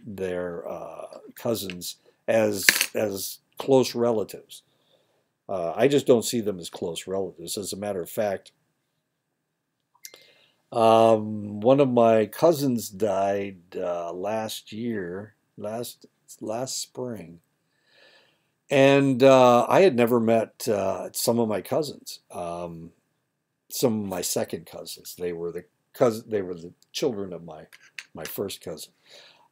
their cousins as close relatives. I just don't see them as close relatives. As a matter of fact, one of my cousins died last spring, and I had never met some of my cousins. Some of my second cousins. They were the children of my first cousin.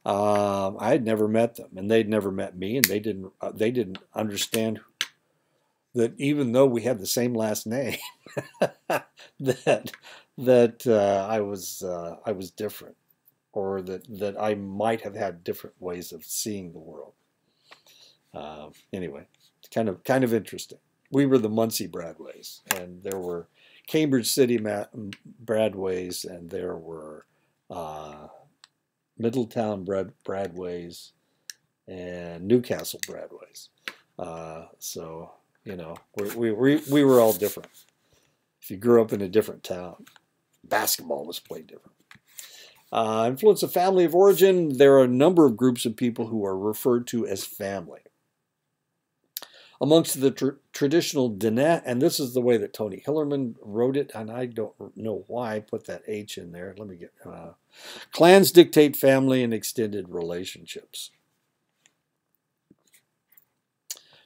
I had never met them, and they'd never met me, and they didn't understand that even though we had the same last name, that I was different, or that I might have had different ways of seeing the world. Anyway, kind of interesting. We were the Muncie Bradways, and there were Cambridge City Bradways, and there were Middletown Bradways and Newcastle Bradways. So you know, we were all different. If you grew up in a different town, basketball was played different. Influence of family of origin. There are a number of groups of people who are referred to as family. Amongst the traditional Diné, and this is the way that Tony Hillerman wrote it, and I don't know why I put that H in there. Let me get, clans dictate family and extended relationships.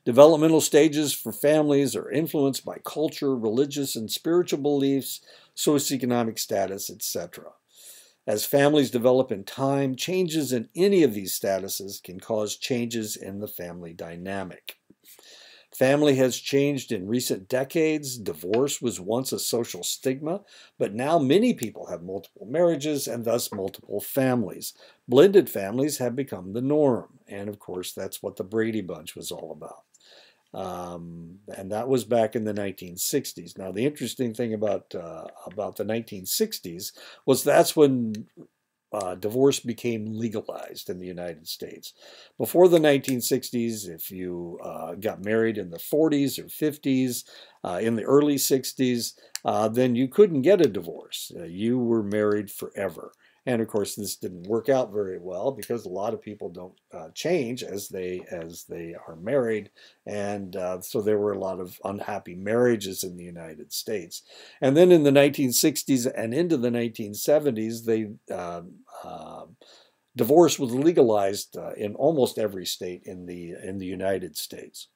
Developmental stages for families are influenced by culture, religious and spiritual beliefs, socioeconomic status, etc. As families develop in time, changes in any of these statuses can cause changes in the family dynamic. Family has changed in recent decades. Divorce was once a social stigma, but now many people have multiple marriages and thus multiple families. Blended families have become the norm, and of course that's what the Brady Bunch was all about. And that was back in the 1960s. Now, the interesting thing about the 1960s was that's when divorce became legalized in the United States. Before the 1960s, if you got married in the 40s or 50s, in the early 60s, then you couldn't get a divorce. You were married forever. And of course, this didn't work out very well because a lot of people don't change as they are married, and so there were a lot of unhappy marriages in the United States. And then in the 1960s and into the 1970s, divorce was legalized in almost every state in the United States.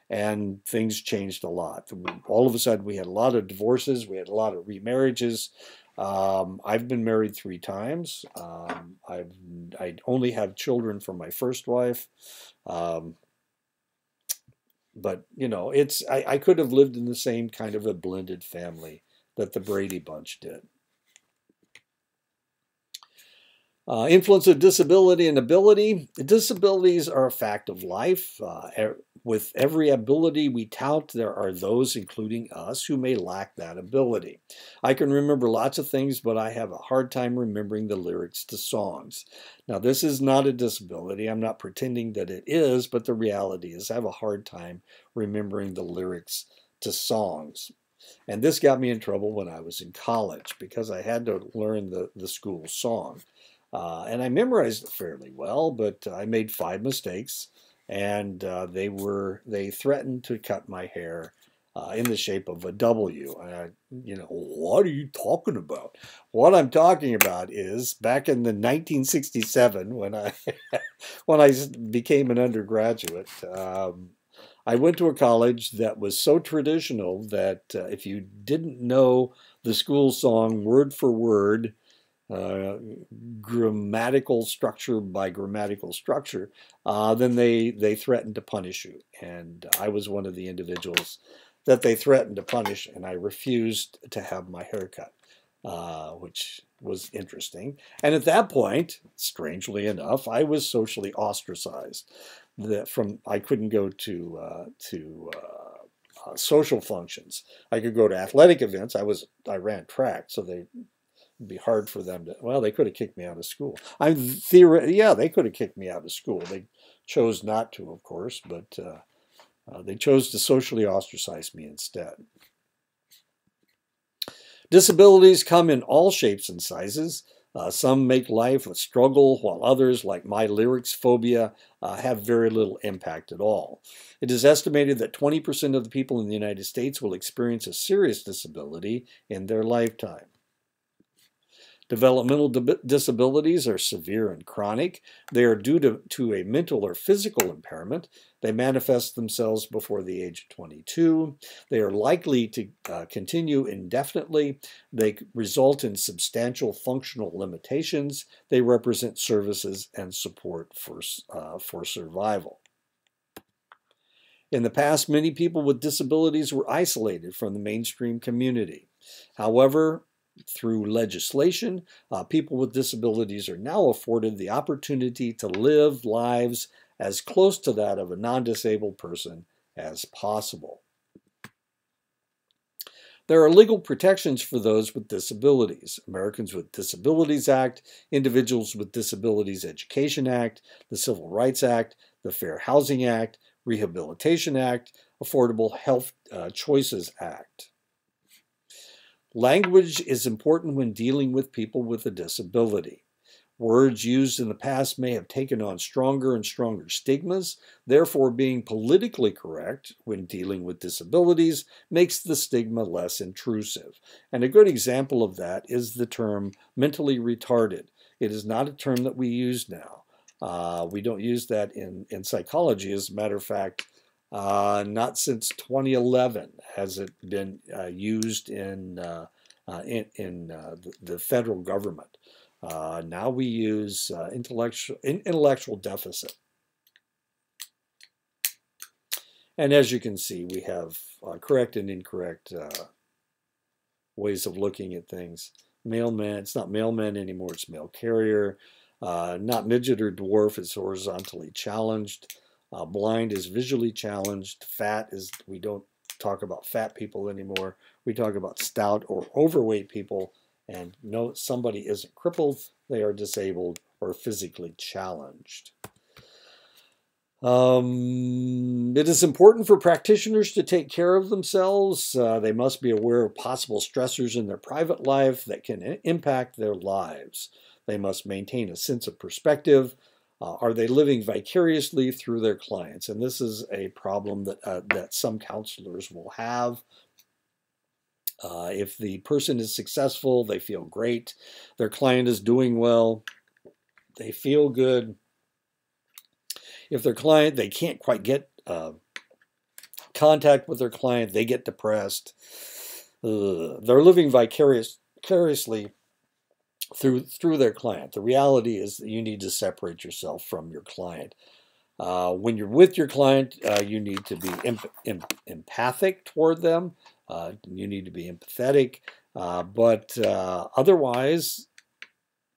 And things changed a lot. All of a sudden, we had a lot of divorces. We had a lot of remarriages. I've been married 3 times. I only have children from my first wife. But, you know, I could have lived in the same kind of a blended family that the Brady Bunch did. Influence of disability and ability. Disabilities are a fact of life. With every ability we tout, there are those, including us, who may lack that ability. I can remember lots of things, but I have a hard time remembering the lyrics to songs. Now, this is not a disability. I'm not pretending that it is, but the reality is I have a hard time remembering the lyrics to songs. And this got me in trouble when I was in college because I had to learn the school song. And I memorized it fairly well, but I made 5 mistakes, and they threatened to cut my hair in the shape of a W. You know, what are you talking about? What I'm talking about is back in the 1967 when I when I became an undergraduate. I went to a college that was so traditional that if you didn't know the school song word for word, uh, grammatical structure by grammatical structure, then they threatened to punish you. And I was one of the individuals that they threatened to punish, and I refused to have my hair cut, which was interesting. And at that point, strangely enough, I was socially ostracized. I couldn't go to social functions. I could go to athletic events. I ran track, so it'd be hard for them to. Well, they could have kicked me out of school. Yeah, they could have kicked me out of school. They chose not to, of course, but they chose to socially ostracize me instead. Disabilities come in all shapes and sizes. Some make life a struggle, while others, like my lyrics phobia, have very little impact at all. It is estimated that 20% of the people in the United States will experience a serious disability in their lifetime. Developmental disabilities are severe and chronic. They are due to a mental or physical impairment. They manifest themselves before the age of 22. They are likely to continue indefinitely. They result in substantial functional limitations. They represent services and support for survival. In the past, many people with disabilities were isolated from the mainstream community. However, through legislation, people with disabilities are now afforded the opportunity to live lives as close to that of a non-disabled person as possible. There are legal protections for those with disabilities. Americans with Disabilities Act, Individuals with Disabilities Education Act, the Civil Rights Act, the Fair Housing Act, Rehabilitation Act, Affordable Health Choices Act. Language is important when dealing with people with a disability. Words used in the past may have taken on stronger and stronger stigmas. Therefore, being politically correct when dealing with disabilities makes the stigma less intrusive. And a good example of that is the term mentally retarded. It is not a term that we use now. We don't use that in psychology. As a matter of fact, not since 2011 has it been used in the federal government. Now we use intellectual deficit. And as you can see, we have correct and incorrect ways of looking at things. Mailman, it's not mailman anymore, it's mail carrier. Not midget or dwarf, it's horizontally challenged. Blind is visually challenged. Fat is, we don't talk about fat people anymore. We talk about stout or overweight people. And no, somebody isn't crippled, they are disabled or physically challenged. It is important for practitioners to take care of themselves. They must be aware of possible stressors in their private life that can impact their lives. They must maintain a sense of perspective. Are they living vicariously through their clients? And this is a problem that some counselors will have. If the person is successful, they feel great. Their client is doing well, they feel good. If their client, they can't quite get contact with their client, they get depressed. They're living vicariously through their client. The reality is that you need to separate yourself from your client. When you're with your client, you need to be empathic toward them. You need to be empathetic, but otherwise,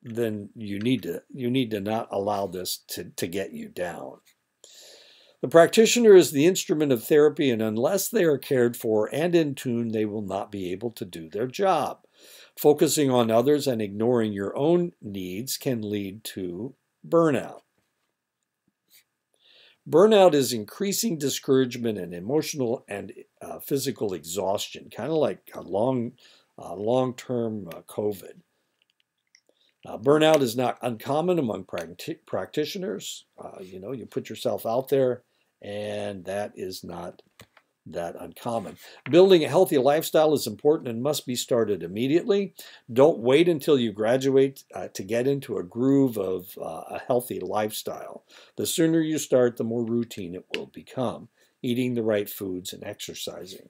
then you need to not allow this to get you down. The practitioner is the instrument of therapy, and unless they are cared for and in tune, they will not be able to do their job. Focusing on others and ignoring your own needs can lead to burnout. Burnout is increasing discouragement and emotional and physical exhaustion, kind of like a long-term COVID. Burnout is not uncommon among practitioners. You put yourself out there, and that is not that uncommon. Building a healthy lifestyle is important and must be started immediately. Don't wait until you graduate to get into a groove of a healthy lifestyle. The sooner you start, the more routine it will become. Eating the right foods and exercising.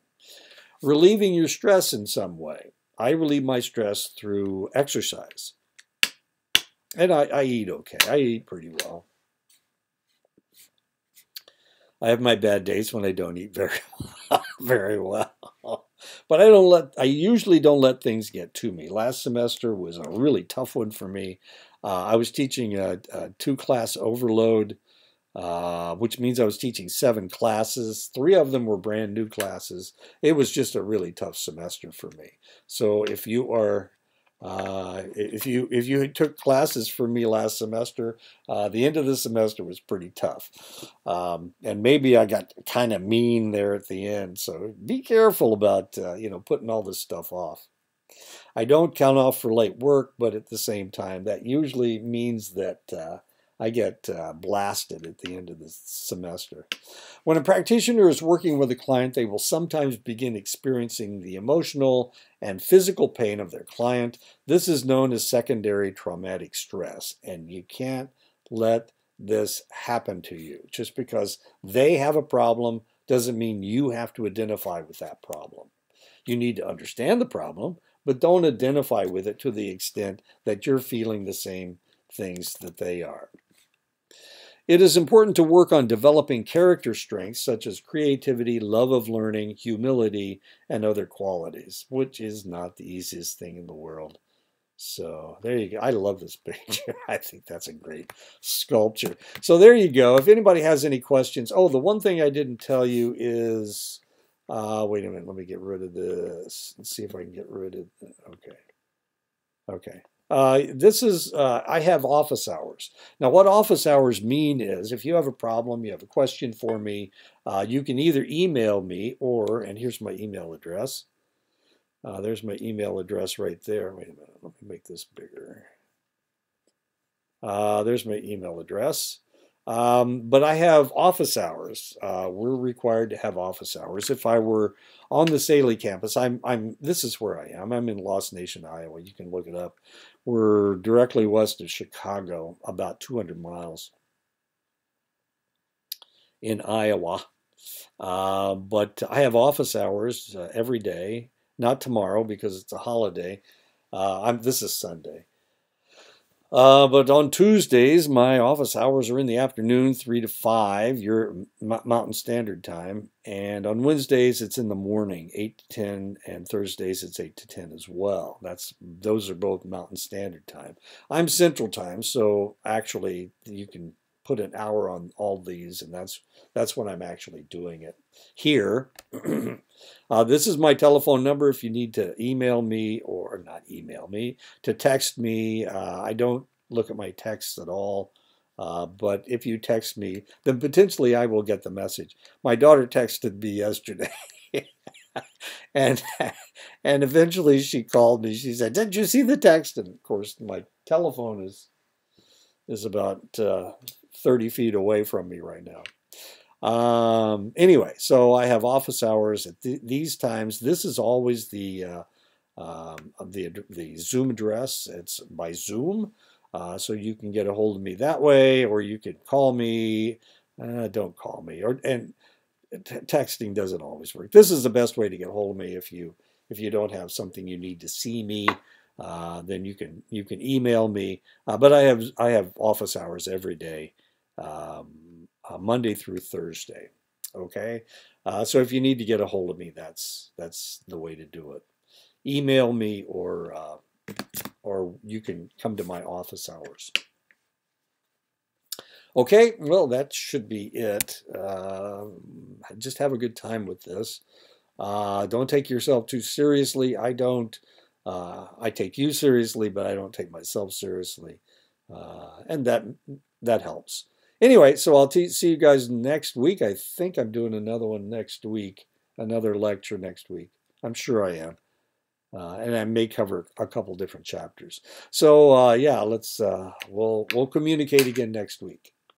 Relieving your stress in some way. I relieve my stress through exercise. And I eat okay. I eat pretty well. I have my bad days when I don't eat very very well. But I usually don't let things get to me. Last semester was a really tough one for me. I was teaching a two-class overload, which means I was teaching 7 classes. 3 of them were brand new classes. It was just a really tough semester for me. So if you took classes from me last semester, the end of the semester was pretty tough. And maybe I got kind of mean there at the end. So be careful about putting all this stuff off. I don't count off for late work, but at the same time, that usually means that I get blasted at the end of the semester. When a practitioner is working with a client, they will sometimes begin experiencing the emotional and physical pain of their client. This is known as secondary traumatic stress, and you can't let this happen to you. Just because they have a problem doesn't mean you have to identify with that problem. You need to understand the problem, but don't identify with it to the extent that you're feeling the same things that they are. It is important to work on developing character strengths such as creativity, love of learning, humility, and other qualities, which is not the easiest thing in the world. So there you go. I love this picture. I think that's a great sculpture. So there you go. If anybody has any questions. Oh, the one thing I didn't tell you is, wait a minute. Let me get rid of this and see if I can get rid of it. Okay. Okay. I have office hours. Now, what office hours mean is if you have a problem, you have a question for me, you can either email me and here's my email address. There's my email address right there. Wait a minute, let me make this bigger. There's my email address. But I have office hours. We're required to have office hours. If I were on the Saley campus, this is where I am. I'm in Lost Nation, Iowa. You can look it up. We're directly west of Chicago, about 200 miles in Iowa. But I have office hours every day. Not tomorrow because it's a holiday. This is Sunday. But on Tuesdays, my office hours are in the afternoon, 3 to 5, your Mountain Standard Time. And on Wednesdays, it's in the morning, 8 to 10, and Thursdays, it's 8 to 10 as well. Those are both Mountain Standard Time. I'm Central Time, so actually, you can put an hour on all these, and that's when I'm actually doing it. Here, this is my telephone number if you need to email me, or not email me, to text me. I don't look at my texts at all, but if you text me, then potentially I will get the message. My daughter texted me yesterday. and eventually she called me. She said, "Did you see the text?" And of course, my telephone is about 30 feet away from me right now. Anyway, so I have office hours at these times. This is always the Zoom address. It's by Zoom, so you can get a hold of me that way, or you could call me. Don't call me, and texting doesn't always work. This is the best way to get a hold of me if you don't have something you need to see me. Then you can email me. But I have office hours every day. Monday through Thursday. Okay, so if you need to get a hold of me, that's the way to do it. Email me, or you can come to my office hours. Okay, well, that should be it. Just have a good time with this. Don't take yourself too seriously. I don't. I take you seriously, but I don't take myself seriously, and that helps. Anyway, so I'll see you guys next week. I think I'm doing another one next week, another lecture next week. I'm sure I am. And I may cover a couple different chapters. So yeah, we'll communicate again next week.